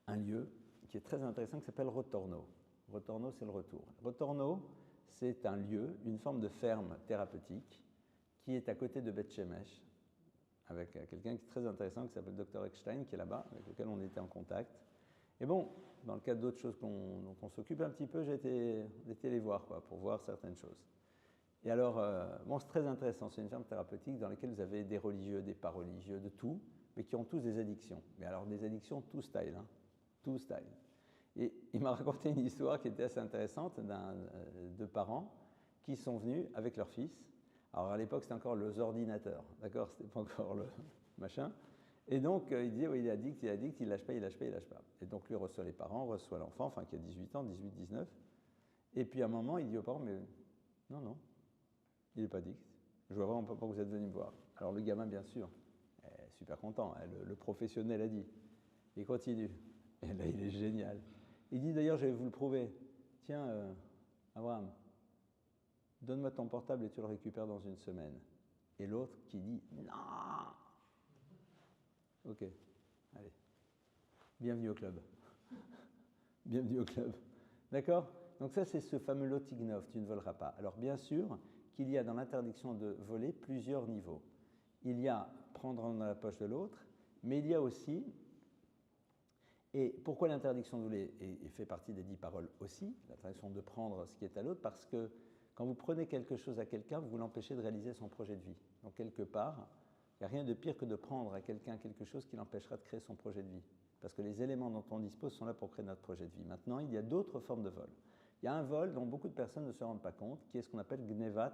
un lieu qui est très intéressant qui s'appelle Rotorno. Rotorno, c'est le retour. Rotorno, c'est un lieu, une forme de ferme thérapeutique qui est à côté de Beth Shemesh, avec quelqu'un qui est très intéressant qui s'appelle Dr. Eckstein, qui est là-bas, avec lequel on était en contact. Et bon, dans le cadre d'autres choses dont on s'occupe un petit peu, j'ai été les voir pour voir certaines choses. Et alors, bon, c'est très intéressant, c'est une ferme thérapeutique dans laquelle vous avez des religieux, des pas religieux, de tout, mais qui ont tous des addictions. Mais alors des addictions tout style, hein, tout style. Et il m'a raconté une histoire qui était assez intéressante de parents qui sont venus avec leur fils. Alors à l'époque, c'était encore les ordinateurs, d'accord? C'était pas encore le machin. Et donc, il dit, oui, il est addict, il lâche pas, il lâche pas, il lâche pas. Et donc, lui reçoit les parents, reçoit l'enfant, enfin, qui a 18 ans, 18, 19. Et puis, à un moment, il dit aux parents, mais non, non, il n'est pas addict. Je vois vraiment pas pourquoi vous êtes venus me voir. Alors, le gamin, bien sûr, est super content. Hein, le professionnel a dit. Il continue. Et là, il est génial. Il dit, d'ailleurs, je vais vous le prouver. Tiens, Abraham, donne-moi ton portable et tu le récupères dans une semaine. Et l'autre qui dit, non. Ok, allez. Bienvenue au club. Bienvenue au club. D'accord? Donc ça, c'est ce fameux Lotignov, tu ne voleras pas. Alors bien sûr qu'il y a dans l'interdiction de voler plusieurs niveaux. Il y a prendre dans la poche de l'autre, mais il y a aussi, et pourquoi l'interdiction de voler fait partie des 10 paroles aussi, l'interdiction de prendre ce qui est à l'autre, parce que quand vous prenez quelque chose à quelqu'un, vous l'empêchez de réaliser son projet de vie. Donc quelque part, il n'y a rien de pire que de prendre à quelqu'un quelque chose qui l'empêchera de créer son projet de vie. Parce que les éléments dont on dispose sont là pour créer notre projet de vie. Maintenant, il y a d'autres formes de vol. Il y a un vol dont beaucoup de personnes ne se rendent pas compte, qui est ce qu'on appelle Gnevat,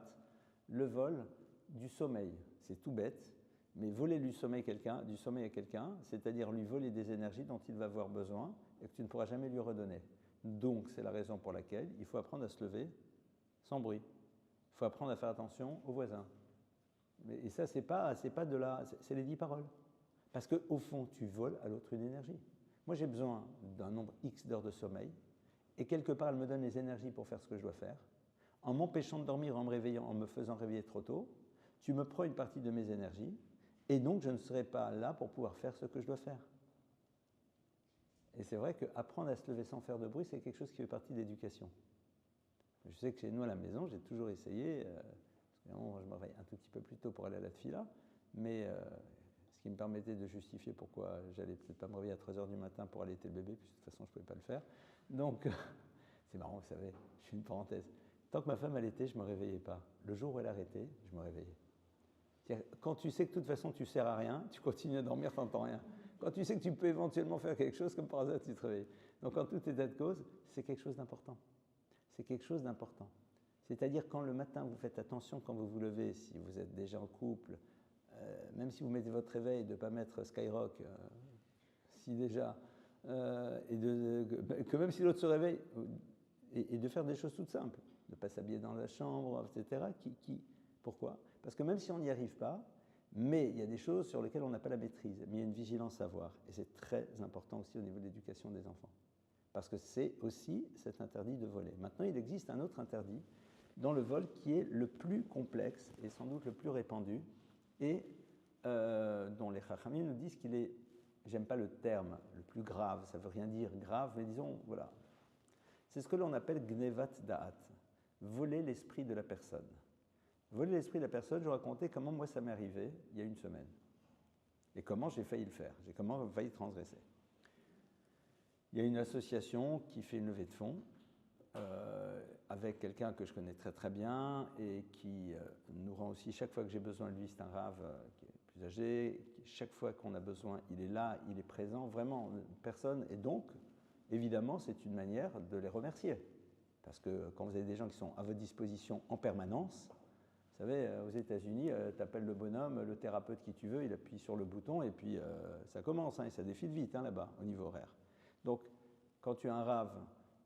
le vol du sommeil. C'est tout bête, mais voler du sommeil à quelqu'un, c'est-à-dire lui voler des énergies dont il va avoir besoin et que tu ne pourras jamais lui redonner. Donc, c'est la raison pour laquelle il faut apprendre à se lever sans bruit. Il faut apprendre à faire attention aux voisins. Et ça, c'est les 10 paroles. Parce qu'au fond, tu voles à l'autre une énergie. Moi, j'ai besoin d'un nombre X d'heures de sommeil, et quelque part, elle me donne les énergies pour faire ce que je dois faire. En m'empêchant de dormir, en me réveillant, en me faisant réveiller trop tôt, tu me prends une partie de mes énergies, et donc je ne serai pas là pour pouvoir faire ce que je dois faire. Et c'est vrai qu'apprendre à se lever sans faire de bruit, c'est quelque chose qui fait partie de l'éducation. Je sais que chez nous à la maison, j'ai toujours essayé, je me réveille un tout petit peu plus tôt pour aller à la tefila, mais ce qui me permettait de justifier pourquoi j'allais peut-être pas me réveiller à 3h du matin pour allaiter le bébé, puisque de toute façon je ne pouvais pas le faire. Donc, c'est marrant, vous savez, je fais une parenthèse. Tant que ma femme allaitait, je ne me réveillais pas. Le jour où elle arrêtait, je me réveillais. Quand tu sais que de toute façon tu ne sers à rien, tu continues à dormir, tu n'entends rien. Quand tu sais que tu peux éventuellement faire quelque chose, comme par hasard, tu te réveilles. Donc, en tout état de cause, c'est quelque chose d'important. C'est quelque chose d'important. C'est-à-dire quand le matin, vous faites attention quand vous vous levez, si vous êtes déjà en couple, même si vous mettez votre réveil, de ne pas mettre Skyrock, si déjà, que même si l'autre se réveille, et de faire des choses toutes simples, de ne pas s'habiller dans la chambre, etc. Pourquoi? Parce que même si on n'y arrive pas, mais il y a des choses sur lesquelles on n'a pas la maîtrise, mais il y a une vigilance à avoir, et c'est très important aussi au niveau de l'éducation des enfants. Parce que c'est aussi cet interdit de voler. Maintenant, il existe un autre interdit dans le vol qui est le plus complexe et sans doute le plus répandu, et dont les Chachamim nous disent qu'il est, j'aime pas le terme, le plus grave, ça veut rien dire grave, mais disons, voilà. C'est ce que l'on appelle Gnevat Da'at, voler l'esprit de la personne. Voler l'esprit de la personne, je vous racontais comment moi ça m'est arrivé il y a une semaine. Et comment j'ai failli le faire, j'ai failli transgresser. Il y a une association qui fait une levée de fonds avec quelqu'un que je connais très très bien et qui nous rend aussi, chaque fois que j'ai besoin de lui, c'est un rave qui est plus âgé, chaque fois qu'on a besoin, il est là, il est présent, vraiment, personne. Et donc, évidemment, c'est une manière de les remercier. Parce que quand vous avez des gens qui sont à votre disposition en permanence, vous savez, aux États-Unis, tu appelles le bonhomme, le thérapeute qui tu veux, il appuie sur le bouton et puis ça commence, et ça défile vite là-bas, au niveau horaire. Donc, quand tu as un rave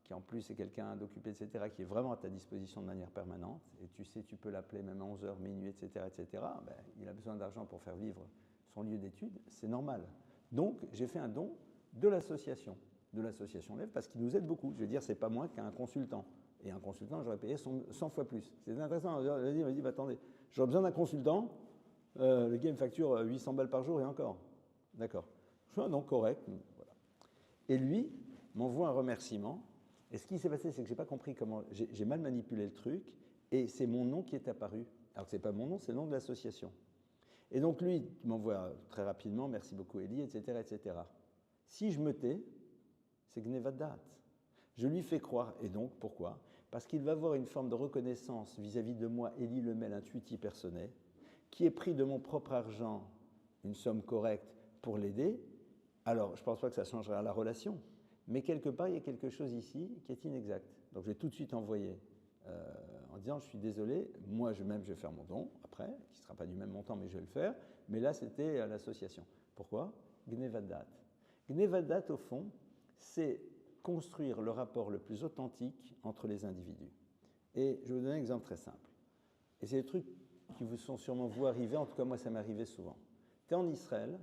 qui en plus est quelqu'un d'occupé, etc., qui est vraiment à ta disposition de manière permanente, et tu sais, tu peux l'appeler même à 11h, minuit, etc., ben, il a besoin d'argent pour faire vivre son lieu d'étude, c'est normal. Donc, j'ai fait un don de l'association Lève, parce qu'il nous aide beaucoup. Je veux dire, c'est pas moins qu'un consultant. Et un consultant, j'aurais payé 100 fois plus. C'est intéressant. Il m'a dit, attendez, j'aurais besoin d'un consultant, le gars me facture 800 balles par jour et encore. D'accord. Je suis un nom correct. Voilà. Et lui m'envoie un remerciement. Et ce qui s'est passé, c'est que je n'ai pas compris comment. J'ai mal manipulé le truc. Et c'est mon nom qui est apparu. Alors que ce n'est pas mon nom, c'est le nom de l'association. Et donc lui, il m'envoie très rapidement, merci beaucoup Elie, etc., etc. Si je me tais, c'est Gnevat Da'at. Je lui fais croire, et donc pourquoi? Parce qu'il va avoir une forme de reconnaissance vis-à-vis de moi, Elie Lemel, intuitif personnel, qui est pris de mon propre argent, une somme correcte pour l'aider. Alors, je ne pense pas que ça changera la relation, Mais quelque part, il y a quelque chose ici qui est inexact. Donc je vais tout de suite envoyer en disant, je suis désolé, moi je vais faire mon don après, qui ne sera pas du même montant, mais je vais le faire. Mais là, c'était à l'association. Pourquoi? Gnevadat. Gnevadat, au fond, c'est construire le rapport le plus authentique entre les individus. Et je vais vous donner un exemple très simple. Et c'est des trucs qui vous sont sûrement vous arrivés, en tout cas moi ça m'est arrivé souvent. Tu es en Israël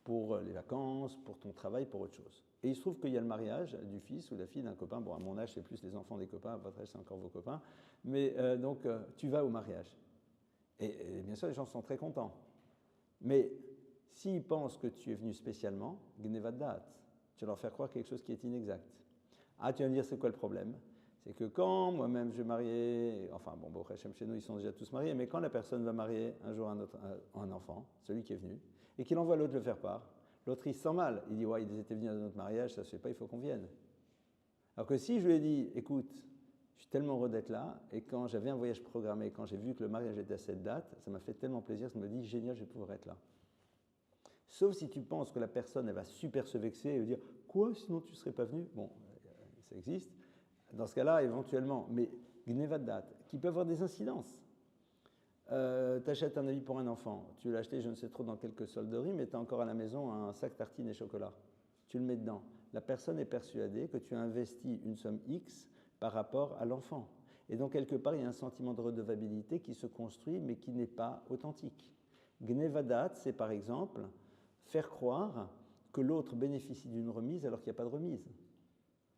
pour les vacances, pour ton travail, pour autre chose. Et il se trouve qu'il y a le mariage du fils ou de la fille d'un copain. Bon, à mon âge, c'est plus les enfants des copains, à votre âge, c'est encore vos copains. Mais donc, tu vas au mariage. Et bien sûr, les gens sont très contents. Mais s'ils pensent que tu es venu spécialement, gnevadat, tu vas leur faire croire quelque chose qui est inexact. Ah, tu vas me dire, c'est quoi le problème? C'est que quand moi-même je mariais, enfin bon, chez nous ils sont déjà tous mariés, mais quand la personne va marier un jour un enfant, celui qui est venu, et qu'il envoie l'autre le faire part, l'autre il se sent mal, il dit ouais, ils étaient venus à notre mariage, ça se fait pas, il faut qu'on vienne. Alors que si je lui ai dit, écoute, je suis tellement heureux d'être là, et quand j'avais un voyage programmé, quand j'ai vu que le mariage était à cette date, ça m'a fait tellement plaisir, ça me dit génial, je vais pouvoir être là. Sauf si tu penses que la personne elle va super se vexer et dire quoi, sinon tu ne serais pas venu. Bon, ça existe. Dans ce cas-là, éventuellement, mais gnevadat, qui peut avoir des incidences. Tu achètes un habit pour un enfant, tu l'as acheté, je ne sais trop dans quelques solderies, mais tu as encore à la maison un sac tartines et chocolat. Tu le mets dedans. La personne est persuadée que tu as investi une somme X par rapport à l'enfant. Et donc, quelque part, il y a un sentiment de redevabilité qui se construit, mais qui n'est pas authentique. Gnevadat, c'est par exemple faire croire que l'autre bénéficie d'une remise alors qu'il n'y a pas de remise.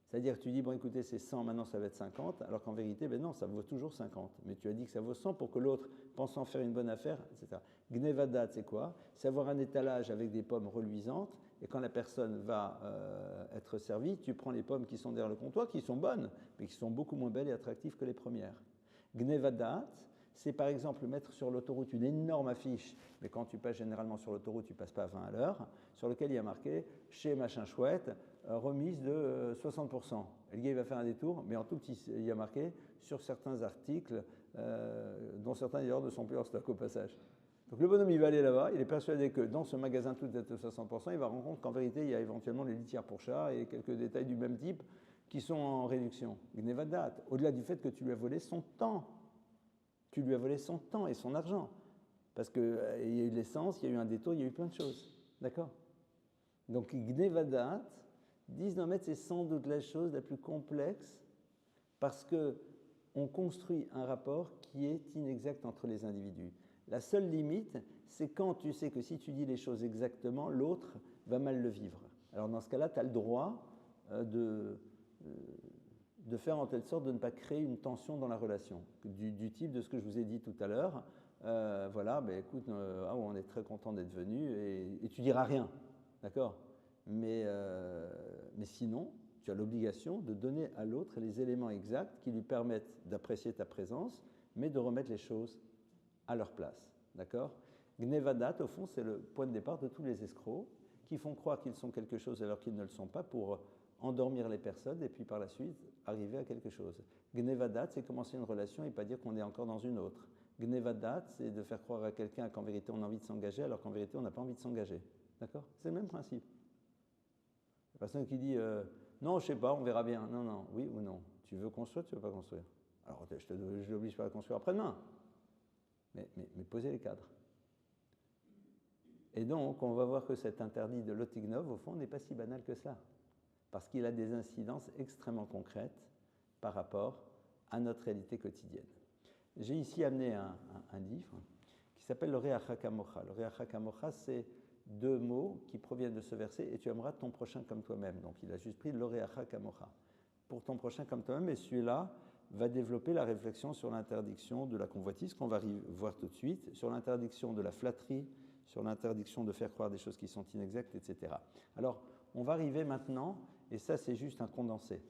C'est-à-dire que tu dis, bon écoutez, c'est 100, maintenant ça va être 50, alors qu'en vérité, ben non, ça vaut toujours 50. Mais tu as dit que ça vaut 100 pour que l'autre, pensant faire une bonne affaire, etc. Gnevadat, c'est quoi? C'est avoir un étalage avec des pommes reluisantes, et quand la personne va être servie, tu prends les pommes qui sont derrière le comptoir, qui sont bonnes, mais qui sont beaucoup moins belles et attractives que les premières. Gnevadat, c'est par exemple mettre sur l'autoroute une énorme affiche, mais quand tu passes généralement sur l'autoroute, tu ne passes pas à 20 à l'heure, sur lequel il y a marqué « Chez machin chouette, remise de 60%. » Et le gars, il va faire un détour, mais en tout petit, il y a marqué sur certains articles, dont certains d'ailleurs ne sont plus en stock au passage. Donc le bonhomme, il va aller là-bas, il est persuadé que dans ce magasin tout est de 60%, il va rendre compte qu'en vérité, il y a éventuellement les litières pour chat et quelques détails du même type qui sont en réduction. Gnevadat, au-delà du fait que tu lui as volé son temps. Tu lui as volé son temps et son argent. Parce qu'il y a eu l'essence, il y a eu un détour, il y a eu plein de choses. D'accord? Donc, Gnevadat, 19 mètres, c'est sans doute la chose la plus complexe parce qu'on construit un rapport qui est inexact entre les individus. La seule limite, c'est quand tu sais que si tu dis les choses exactement, l'autre va mal le vivre. Alors, dans ce cas-là, tu as le droit de faire en telle sorte de ne pas créer une tension dans la relation, du type de ce que je vous ai dit tout à l'heure. Voilà, ben écoute, on est très content d'être venu et tu diras rien, d'accord? Mais sinon, tu as l'obligation de donner à l'autre les éléments exacts qui lui permettent d'apprécier ta présence, mais de remettre les choses à leur place, d'accord? Gnevadat, au fond, c'est le point de départ de tous les escrocs qui font croire qu'ils sont quelque chose alors qu'ils ne le sont pas pour endormir les personnes et puis par la suite arriver à quelque chose. Gnevadat, c'est commencer une relation et pas dire qu'on est encore dans une autre. Gnevadat, c'est de faire croire à quelqu'un qu'en vérité on a envie de s'engager alors qu'en vérité on n'a pas envie de s'engager. D'accord? C'est le même principe. La personne qui dit non, je sais pas, on verra bien. Non, non, oui ou non. Tu veux construire, tu veux pas construire. Alors je l'oblige pas à construire après-demain. Mais posez les cadres. Et donc, on va voir que cet interdit de l'Otignov, au fond, n'est pas si banal que cela. Parce qu'il a des incidences extrêmement concrètes par rapport à notre réalité quotidienne. J'ai ici amené un livre qui s'appelle le Re'acha Kamocha. Le Re'acha Kamocha, c'est deux mots qui proviennent de ce verset, et tu aimeras ton prochain comme toi-même. Donc il a juste pris le Re'acha Kamocha. Pour ton prochain comme toi-même, et celui-là va développer la réflexion sur l'interdiction de la convoitise, qu'on va voir tout de suite, sur l'interdiction de la flatterie, sur l'interdiction de faire croire des choses qui sont inexactes, etc. Alors, on va arriver maintenant, et ça c'est juste un condensé,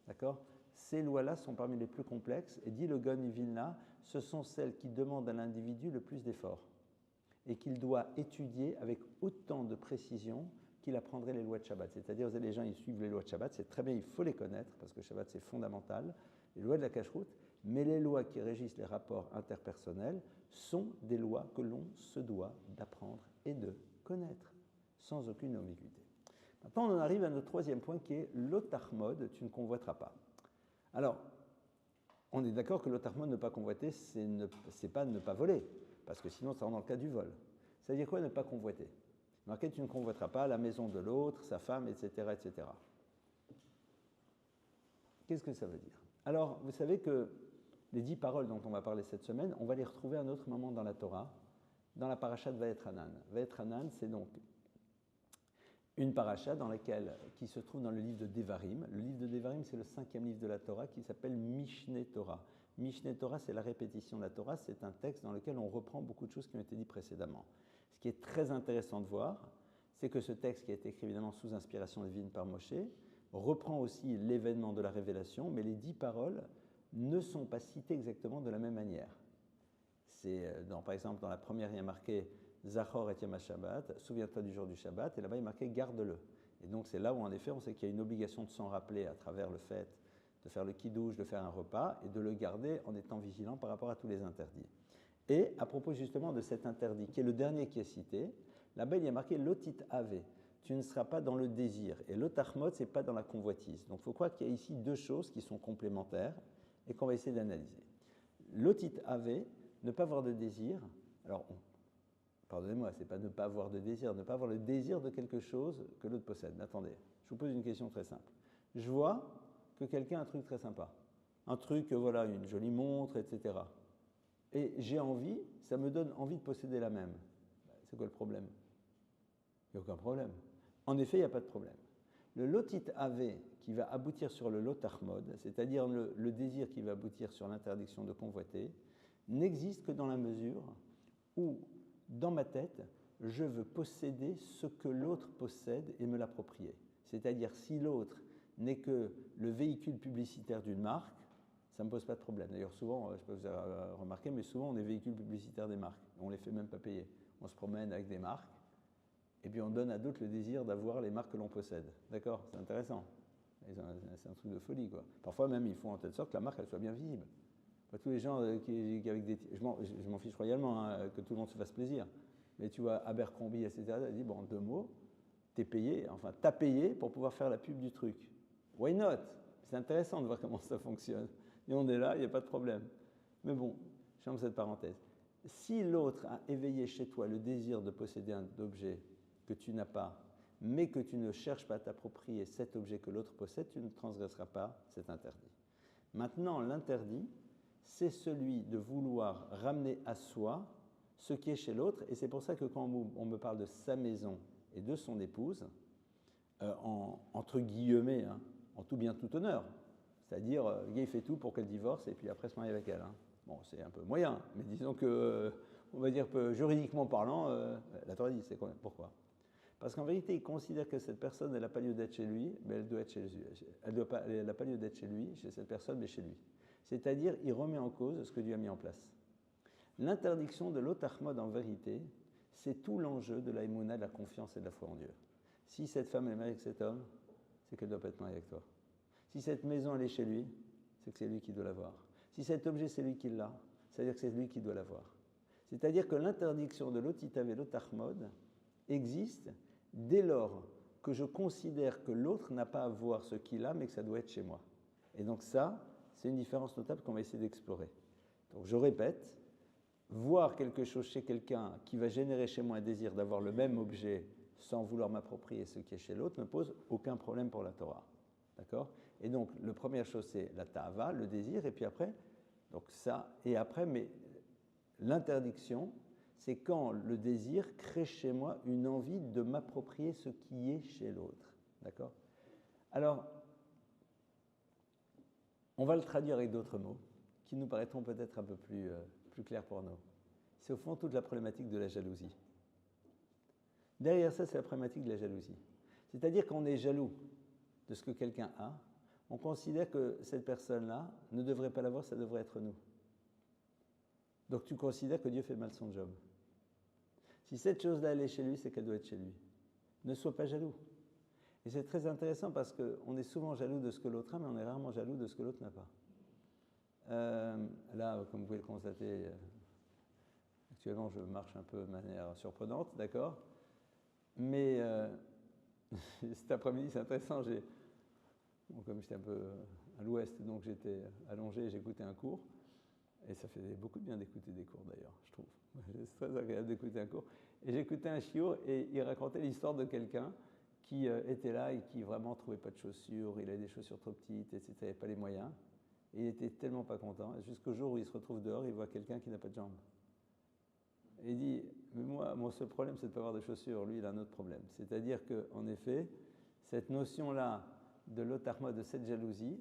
d'accord? Ces lois-là sont parmi les plus complexes, et dit le Gaon Vilna, ce sont celles qui demandent à l'individu le plus d'efforts, et qu'il doit étudier avec autant de précision qu'il apprendrait les lois de Shabbat. C'est-à-dire, les gens, ils suivent les lois de Shabbat, c'est très bien, il faut les connaître, parce que Shabbat c'est fondamental, les lois de la cacheroute, mais les lois qui régissent les rapports interpersonnels sont des lois que l'on se doit d'apprendre et de connaître, sans aucune ambiguïté. Maintenant, on en arrive à notre troisième point qui est l'otarmod, tu ne convoiteras pas. Alors, on est d'accord que l'otarmod, ne pas convoiter, c'est pas ne pas voler, parce que sinon, ça rentre dans le cas du vol. Ça veut dire quoi, ne pas convoiter? Marqué, tu ne convoiteras pas la maison de l'autre, sa femme, etc., etc. Qu'est-ce que ça veut dire? Alors, vous savez que les 10 paroles dont on va parler cette semaine, on va les retrouver à un autre moment dans la Torah, dans la paracha de Vaetranan. Vaetranan, c'est donc une paracha qui se trouve dans le livre de Devarim. Le livre de Devarim, c'est le 5e livre de la Torah qui s'appelle Mishneh Torah. Mishneh Torah, c'est la répétition de la Torah, c'est un texte dans lequel on reprend beaucoup de choses qui ont été dites précédemment. Ce qui est très intéressant de voir, c'est que ce texte, qui a été écrit évidemment sous inspiration divine par Moshe, reprend aussi l'événement de la révélation, mais les 10 paroles ne sont pas citées exactement de la même manière. Par exemple, dans la première, il y a marqué Zachor et Yom Shabbat, souviens-toi du jour du Shabbat, et là-bas il est marqué garde-le. Et donc c'est là où en effet on sait qu'il y a une obligation de s'en rappeler à travers le fait de faire le kidouche, de faire un repas, et de le garder en étant vigilant par rapport à tous les interdits. Et à propos justement de cet interdit, qui est le dernier qui est cité, là-bas il y a marqué Lotit Ave, tu ne seras pas dans le désir, et l'Otachmod, ce n'est pas dans la convoitise. Donc il faut croire qu'il y a ici deux choses qui sont complémentaires et qu'on va essayer d'analyser. Lotit Ave, ne pas avoir de désir, alors pardonnez-moi, ce n'est pas ne pas avoir de désir, ne pas avoir le désir de quelque chose que l'autre possède. Mais attendez, je vous pose une question très simple. Je vois que quelqu'un a un truc très sympa. Un truc, voilà, une jolie montre, etc. Et j'ai envie, ça me donne envie de posséder la même. C'est quoi le problème? Il n'y a aucun problème. En effet, il n'y a pas de problème. Le lotit ave qui va aboutir sur le lotachmod, c'est-à-dire le désir qui va aboutir sur l'interdiction de convoiter, n'existe que dans la mesure où, dans ma tête, je veux posséder ce que l'autre possède et me l'approprier. C'est-à-dire, si l'autre n'est que le véhicule publicitaire d'une marque, ça ne me pose pas de problème. D'ailleurs, souvent, je ne sais pas si vous avez remarqué, mais souvent, on est véhicule publicitaire des marques. On ne les fait même pas payer. On se promène avec des marques, et puis on donne à d'autres le désir d'avoir les marques que l'on possède. D'accord? C'est intéressant. C'est un truc de folie, quoi. Parfois même, ils font en telle sorte que la marque, elle soit bien visible. Pas tous les gens qui avec des... Je m'en fiche royalement, hein, que tout le monde se fasse plaisir. Mais tu vois, Abercrombie, etc., elle dit, bon, en 2 mots, t'as payé pour pouvoir faire la pub du truc. Why not? C'est intéressant de voir comment ça fonctionne. Et on est là, il n'y a pas de problème. Mais bon, je ferme cette parenthèse. Si l'autre a éveillé chez toi le désir de posséder un objet que tu n'as pas, mais que tu ne cherches pas à t'approprier cet objet que l'autre possède, tu ne transgresseras pas cet interdit. Maintenant, l'interdit, c'est celui de vouloir ramener à soi ce qui est chez l'autre, et c'est pour ça que quand on me parle de sa maison et de son épouse, entre guillemets, hein, en tout bien tout honneur, c'est-à-dire, le gars il fait tout pour qu'elle divorce et puis après se marie avec elle. Hein. Bon, c'est un peu moyen, mais disons que, on va dire que juridiquement parlant, la Torah dit, c'est quoi? Pourquoi? Parce qu'en vérité, il considère que cette personne, elle n'a pas lieu d'être chez lui, mais elle doit être chez lui. Elle n'a pas lieu d'être chez lui, chez cette personne, mais chez lui. C'est-à-dire, il remet en cause ce que Dieu a mis en place. L'interdiction de l'otachmod, en vérité, c'est tout l'enjeu de la émouna, de la confiance et de la foi en Dieu. Si cette femme est mariée avec cet homme, c'est qu'elle ne doit pas être mariée avec toi. Si cette maison, elle est chez lui, c'est que c'est lui qui doit l'avoir. Si cet objet, c'est lui qui l'a, c'est-à-dire que c'est lui qui doit l'avoir. C'est-à-dire que l'interdiction de l'otitav et l'otachmod existe dès lors que je considère que l'autre n'a pas à voir ce qu'il a, mais que ça doit être chez moi. Et donc ça, c'est une différence notable qu'on va essayer d'explorer. Donc je répète, voir quelque chose chez quelqu'un qui va générer chez moi un désir d'avoir le même objet sans vouloir m'approprier ce qui est chez l'autre ne pose aucun problème pour la Torah. D'accord? Et donc, la première chose, c'est la ta'ava, le désir, et puis après, donc ça, et après, mais l'interdiction, c'est quand le désir crée chez moi une envie de m'approprier ce qui est chez l'autre. D'accord? Alors, on va le traduire avec d'autres mots qui nous paraîtront peut-être un peu plus clairs pour nous. C'est au fond toute la problématique de la jalousie. Derrière ça, c'est la problématique de la jalousie. C'est-à-dire qu'on est jaloux de ce que quelqu'un a, on considère que cette personne-là ne devrait pas l'avoir, ça devrait être nous. Donc tu considères que Dieu fait mal son job. Si cette chose-là, elle est chez lui, c'est qu'elle doit être chez lui. Ne sois pas jaloux. Et c'est très intéressant parce qu'on est souvent jaloux de ce que l'autre a, mais on est rarement jaloux de ce que l'autre n'a pas. Là, comme vous pouvez le constater, actuellement, je marche un peu de manière surprenante, d'accord? Mais Cet après-midi, c'est intéressant, bon, comme j'étais un peu à l'ouest, donc j'étais allongé, j'écoutais un cours, et ça faisait beaucoup de bien d'écouter des cours d'ailleurs, je trouve. C'est très agréable d'écouter un cours. Et j'écoutais un chiour, et il racontait l'histoire de quelqu'un qui était là et qui vraiment ne trouvait pas de chaussures, il avait des chaussures trop petites, etc., il n'avait pas les moyens. Et il était tellement pas content, jusqu'au jour où il se retrouve dehors, il voit quelqu'un qui n'a pas de jambes. Et il dit, mais moi, mon seul problème, c'est de ne pas avoir de chaussures. Lui, il a un autre problème. C'est-à-dire qu'en effet, cette notion-là de l'autarma, de cette jalousie,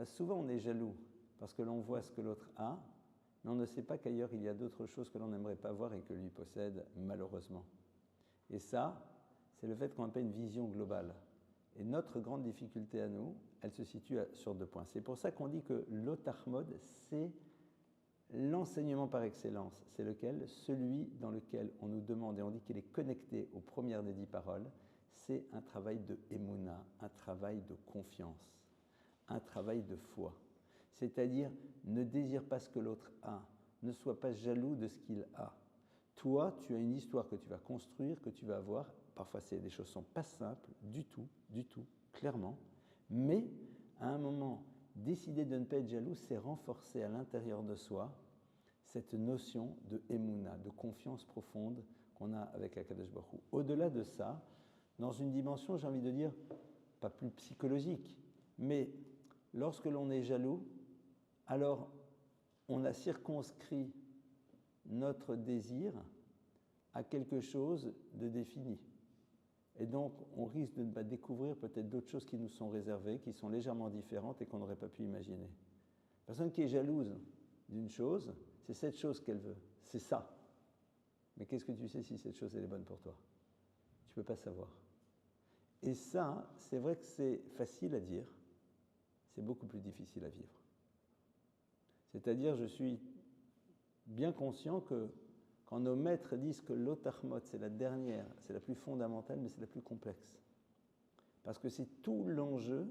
souvent on est jaloux parce que l'on voit ce que l'autre a, mais on ne sait pas qu'ailleurs, il y a d'autres choses que l'on n'aimerait pas voir et que lui possède, malheureusement. Et ça, c'est le fait qu'on n'a pas une vision globale. Et notre grande difficulté à nous, elle se situe sur 2 points. C'est pour ça qu'on dit que l'autarmod, c'est l'enseignement par excellence. C'est lequel? Celui dans lequel on nous demande, et on dit qu'il est connecté aux premières des 10 paroles, c'est un travail de émouna, un travail de confiance, un travail de foi. C'est-à-dire, ne désire pas ce que l'autre a, ne sois pas jaloux de ce qu'il a. Toi, tu as une histoire que tu vas construire, que tu vas avoir. Parfois, des choses ne sont pas simples du tout, clairement. Mais, à un moment, décider de ne pas être jaloux, c'est renforcer à l'intérieur de soi cette notion de émouna, de confiance profonde qu'on a avec Akadosh Baruch Hu. Au-delà de ça, dans une dimension, j'ai envie de dire, pas plus psychologique, mais lorsque l'on est jaloux, alors on a circonscrit notre désir à quelque chose de défini. Et donc, on risque de ne pas découvrir peut-être d'autres choses qui nous sont réservées, qui sont légèrement différentes et qu'on n'aurait pas pu imaginer. La personne qui est jalouse d'une chose, c'est cette chose qu'elle veut, c'est ça. Mais qu'est-ce que tu sais si cette chose elle est bonne pour toi? Tu ne peux pas savoir. Et ça, c'est vrai que c'est facile à dire, c'est beaucoup plus difficile à vivre. C'est-à-dire, je suis bien conscient que quand nos maîtres disent que l'autarmot, c'est la dernière, c'est la plus fondamentale, mais c'est la plus complexe. Parce que c'est tout l'enjeu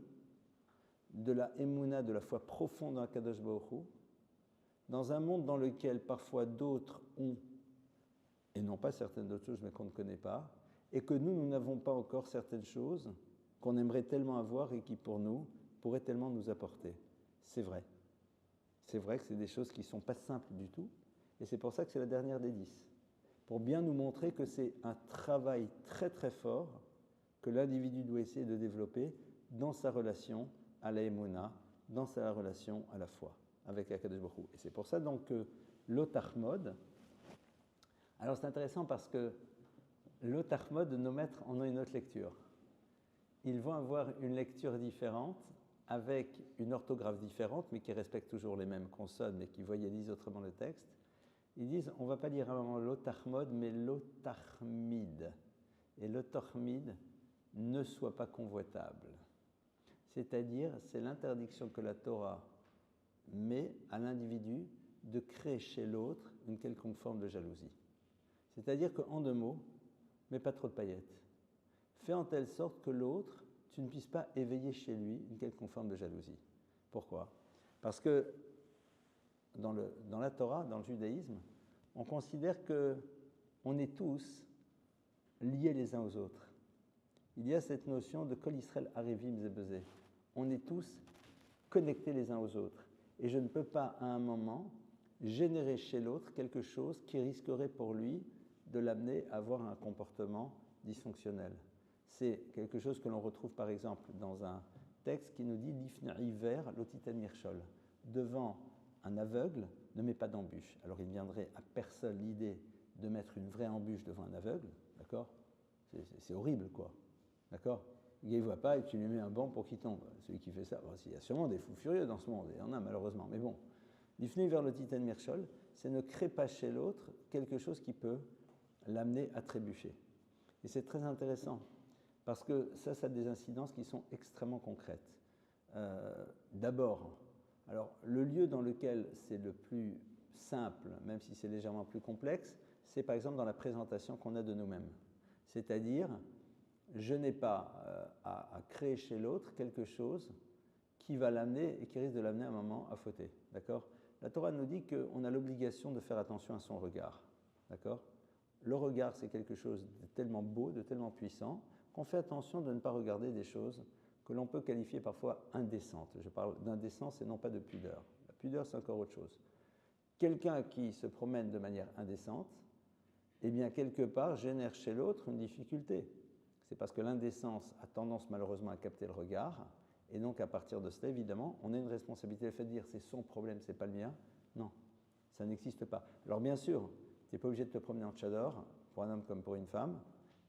de la émouna, de la foi profonde dans Akadosh Baruch Hu, dans un monde dans lequel parfois d'autres ont, et non pas certaines d'autres choses, mais qu'on ne connaît pas, et que nous n'avons pas encore certaines choses qu'on aimerait tellement avoir et qui, pour nous, pourraient tellement nous apporter. C'est vrai. C'est vrai que c'est des choses qui ne sont pas simples du tout, et c'est pour ça que c'est la dernière des 10. Pour bien nous montrer que c'est un travail très très fort que l'individu doit essayer de développer dans sa relation à la émouna, dans sa relation à la foi avec Akadosh Baruch Hu. Et c'est pour ça donc que l'autarmod, alors c'est intéressant parce que l'autarmod, nos maîtres en ont une autre lecture. Ils vont avoir une lecture différente, avec une orthographe différente, mais qui respecte toujours les mêmes consonnes, mais qui voyalisent autrement le texte. Ils disent, on ne va pas dire à un moment l'autarmod, mais l'autarmide. Et l'autarmide ne soit pas convoitable. C'est-à-dire, c'est l'interdiction que la Torah met à l'individu de créer chez l'autre une quelconque forme de jalousie. C'est-à-dire qu'en 2 mots, mets pas trop de paillettes. Fais en telle sorte que l'autre, tu ne puisses pas éveiller chez lui une quelconque forme de jalousie. Pourquoi? Parce que dans la Torah, dans le judaïsme, on considère qu'on est tous liés les uns aux autres. Il y a cette notion de Kol Israël Arevim Zebezé. On est tous connectés les uns aux autres. Et je ne peux pas, à un moment, générer chez l'autre quelque chose qui risquerait pour lui de l'amener à avoir un comportement dysfonctionnel. C'est quelque chose que l'on retrouve par exemple dans un texte qui nous dit « Lifne hiver lotitan mirchol ». Devant un aveugle, ne mets pas d'embûche. Alors il ne viendrait à personne l'idée de mettre une vraie embûche devant un aveugle, d'accord? C'est horrible, quoi. D'accord? Il ne voit pas et tu lui mets un banc pour qu'il tombe. Celui qui fait ça, bon, il y a sûrement des fous furieux dans ce monde, il y en a malheureusement, mais bon. L'ifne vers le titan mirchol, c'est ne crée pas chez l'autre quelque chose qui peut l'amener à trébucher. Et c'est très intéressant, parce que ça a des incidences qui sont extrêmement concrètes. D'abord, alors le lieu dans lequel c'est le plus simple, même si c'est légèrement plus complexe, c'est par exemple dans la présentation qu'on a de nous-mêmes. C'est-à-dire, je n'ai pas à créer chez l'autre quelque chose qui va l'amener et qui risque de l'amener à un moment à fauter. D'accord? La Torah nous dit qu'on a l'obligation de faire attention à son regard. D'accord? Le regard, c'est quelque chose de tellement beau, de tellement puissant, qu'on fait attention de ne pas regarder des choses que l'on peut qualifier parfois indécentes. Je parle d'indécence et non pas de pudeur. La pudeur, c'est encore autre chose. Quelqu'un qui se promène de manière indécente, eh bien, quelque part, génère chez l'autre une difficulté. C'est parce que l'indécence a tendance malheureusement à capter le regard, et donc à partir de cela, évidemment, on a une responsabilité. Le fait de dire c'est son problème, c'est pas le mien, non, ça n'existe pas. Alors bien sûr, tu n'es pas obligé de te promener en tchador, pour un homme comme pour une femme,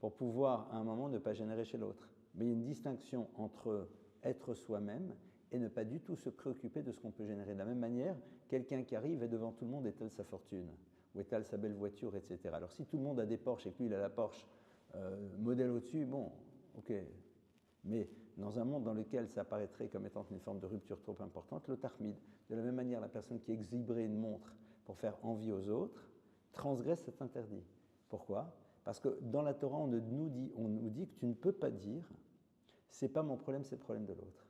pour pouvoir à un moment ne pas générer chez l'autre. Mais il y a une distinction entre être soi-même et ne pas du tout se préoccuper de ce qu'on peut générer. De la même manière, quelqu'un qui arrive et devant tout le monde étale sa fortune, ou étale sa belle voiture, etc. Alors si tout le monde a des Porsche et que lui il a la Porsche modèle au-dessus, bon, ok. Mais dans un monde dans lequel ça apparaîtrait comme étant une forme de rupture trop importante, l'autarmide, de la même manière, la personne qui exhiberait une montre pour faire envie aux autres, transgresse cet interdit. Pourquoi? Parce que dans la Torah, on nous dit que tu ne peux pas dire « c'est pas mon problème, c'est le problème de l'autre ».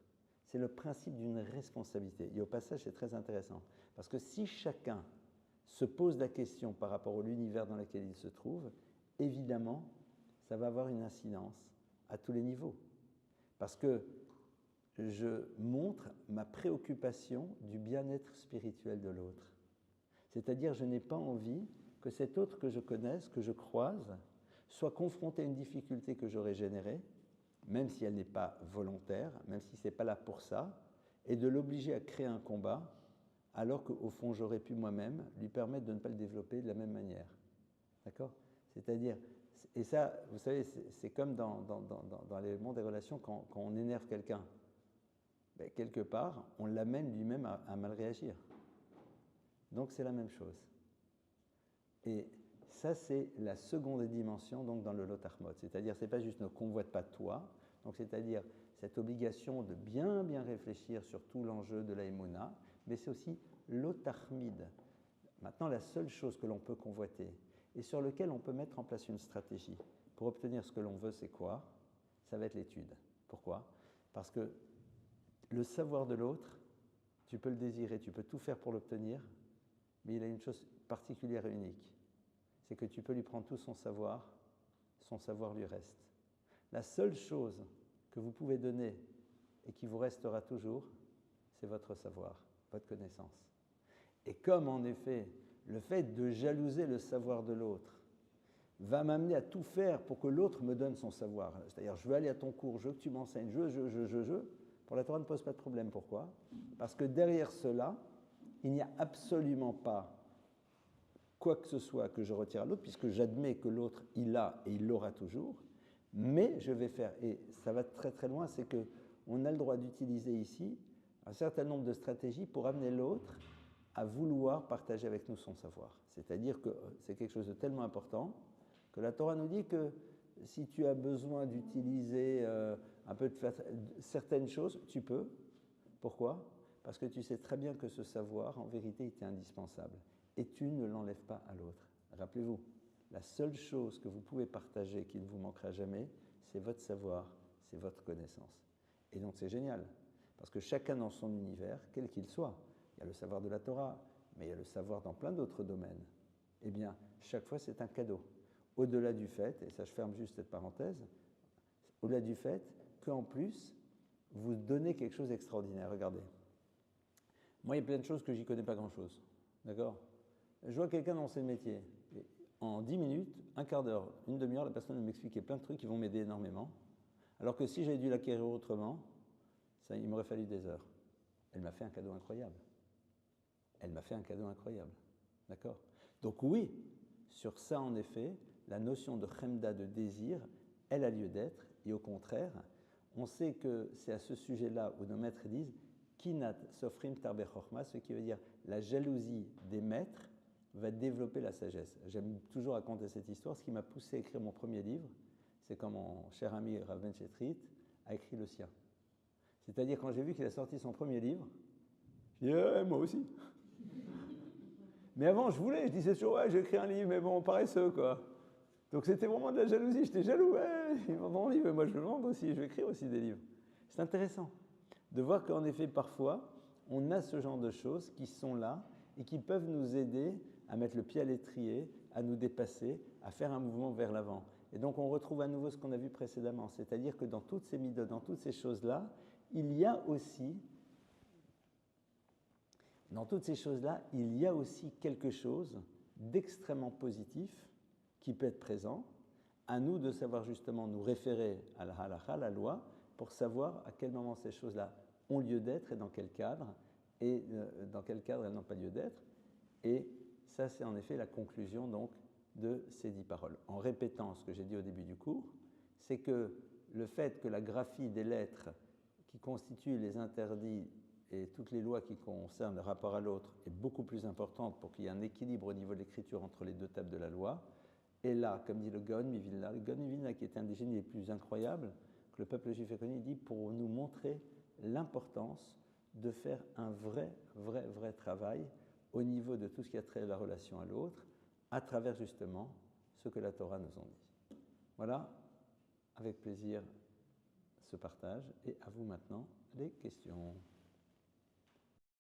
C'est le principe d'une responsabilité. Et au passage, c'est très intéressant. Parce que si chacun se pose la question par rapport à l'univers dans lequel il se trouve, évidemment, ça va avoir une incidence à tous les niveaux. Parce que je montre ma préoccupation du bien-être spirituel de l'autre. C'est-à-dire, je n'ai pas envie que cet autre que je connaisse, que je croise, soit confronté à une difficulté que j'aurais générée, même si elle n'est pas volontaire, même si ce n'est pas là pour ça, et de l'obliger à créer un combat, alors qu'au fond, j'aurais pu moi-même lui permettre de ne pas le développer de la même manière. D'accord? C'est-à-dire, et ça, vous savez, c'est comme dans l'élément des relations, quand on énerve quelqu'un, ben, quelque part, on l'amène lui-même à mal réagir. Donc c'est la même chose. Et ça, c'est la seconde dimension donc, dans le lotarmot. C'est-à-dire, ce n'est pas juste ne convoite pas toi, donc c'est-à-dire cette obligation de bien réfléchir sur tout l'enjeu de la émouna, mais c'est aussi l'otarmide. Maintenant, la seule chose que l'on peut convoiter et sur lequel on peut mettre en place une stratégie pour obtenir ce que l'on veut, c'est quoi? Ça va être l'étude. Pourquoi? Parce que le savoir de l'autre, tu peux le désirer, tu peux tout faire pour l'obtenir, mais il a une chose particulière et unique. C'est que tu peux lui prendre tout son savoir lui reste. La seule chose que vous pouvez donner et qui vous restera toujours, c'est votre savoir, votre connaissance. Et comme en effet, le fait de jalouser le savoir de l'autre va m'amener à tout faire pour que l'autre me donne son savoir. C'est-à-dire, je veux aller à ton cours, je veux que tu m'enseignes, pour la Torah ne pose pas de problème. Pourquoi? Parce que derrière cela, il n'y a absolument pas quoi que ce soit que je retire à l'autre, puisque j'admets que l'autre, il a et il l'aura toujours, mais je vais faire, et ça va très très loin, c'est qu'on a le droit d'utiliser ici un certain nombre de stratégies pour amener l'autre à vouloir partager avec nous son savoir. C'est-à-dire que c'est quelque chose de tellement important que la Torah nous dit que si tu as besoin d'utiliser un peu de certaines choses, tu peux. Pourquoi? Parce que tu sais très bien que ce savoir, en vérité, était indispensable. Et tu ne l'enlèves pas à l'autre. Rappelez-vous, la seule chose que vous pouvez partager qui ne vous manquera jamais, c'est votre savoir, c'est votre connaissance. Et donc c'est génial, parce que chacun dans son univers, quel qu'il soit, il y a le savoir de la Torah, mais il y a le savoir dans plein d'autres domaines. Eh bien, chaque fois, c'est un cadeau. Au-delà du fait, et ça je ferme juste cette parenthèse, au-delà du fait qu'en plus, vous donnez quelque chose d'extraordinaire. Regardez. Moi, il y a plein de choses que j'y connais pas grand-chose. D'accord? Je vois quelqu'un dans ce métier. Et en 10 minutes, un quart d'heure, une demi-heure, la personne va m'expliquer plein de trucs qui vont m'aider énormément. Alors que si j'avais dû l'acquérir autrement, ça, il m'aurait fallu des heures. Elle m'a fait un cadeau incroyable. Elle m'a fait un cadeau incroyable. D'accord? Donc oui, sur ça, en effet, la notion de chemda, de désir, elle a lieu d'être. Et au contraire, on sait que c'est à ce sujet-là où nos maîtres disent Kinat sofrim tarbe chorma, ce qui veut dire la jalousie des maîtres va développer la sagesse. J'aime toujours raconter cette histoire. Ce qui m'a poussé à écrire mon premier livre, c'est quand mon cher ami Rav Ben Chetrit a écrit le sien. C'est-à-dire quand j'ai vu qu'il a sorti son premier livre, j'ai dit moi aussi. Mais avant, je disais toujours, ouais, j'ai écrit un livre, mais bon, paresseux, quoi. Donc c'était vraiment de la jalousie, j'étais jaloux, ouais, il vend mon livre, moi je le vends aussi, je vais écrire aussi des livres. C'est intéressant de voir qu'en effet, parfois, on a ce genre de choses qui sont là et qui peuvent nous aider à mettre le pied à l'étrier, à nous dépasser, à faire un mouvement vers l'avant. Et donc on retrouve à nouveau ce qu'on a vu précédemment, c'est-à-dire que dans toutes ces midot, dans toutes ces choses-là, il y a aussi quelque chose d'extrêmement positif qui peut être présent. À nous de savoir justement nous référer à la halakha, la loi, pour savoir à quel moment ces choses-là ont lieu d'être et dans quel cadre elles n'ont pas lieu d'être. Et ça, c'est en effet la conclusion donc de ces 10 paroles. En répétant ce que j'ai dit au début du cours, c'est que le fait que la graphie des lettres qui constituent les interdits et toutes les lois qui concernent le rapport à l'autre est beaucoup plus importante pour qu'il y ait un équilibre au niveau de l'écriture entre les deux tables de la loi. Et là, comme dit le Gaon Mivilna, qui est un des génies les plus incroyables que le peuple juif ait connu, il dit pour nous montrer l'importance de faire un vrai travail au niveau de tout ce qui a trait à la relation à l'autre, à travers justement ce que la Torah nous en dit. Voilà, avec plaisir, ce partage, et à vous maintenant les questions.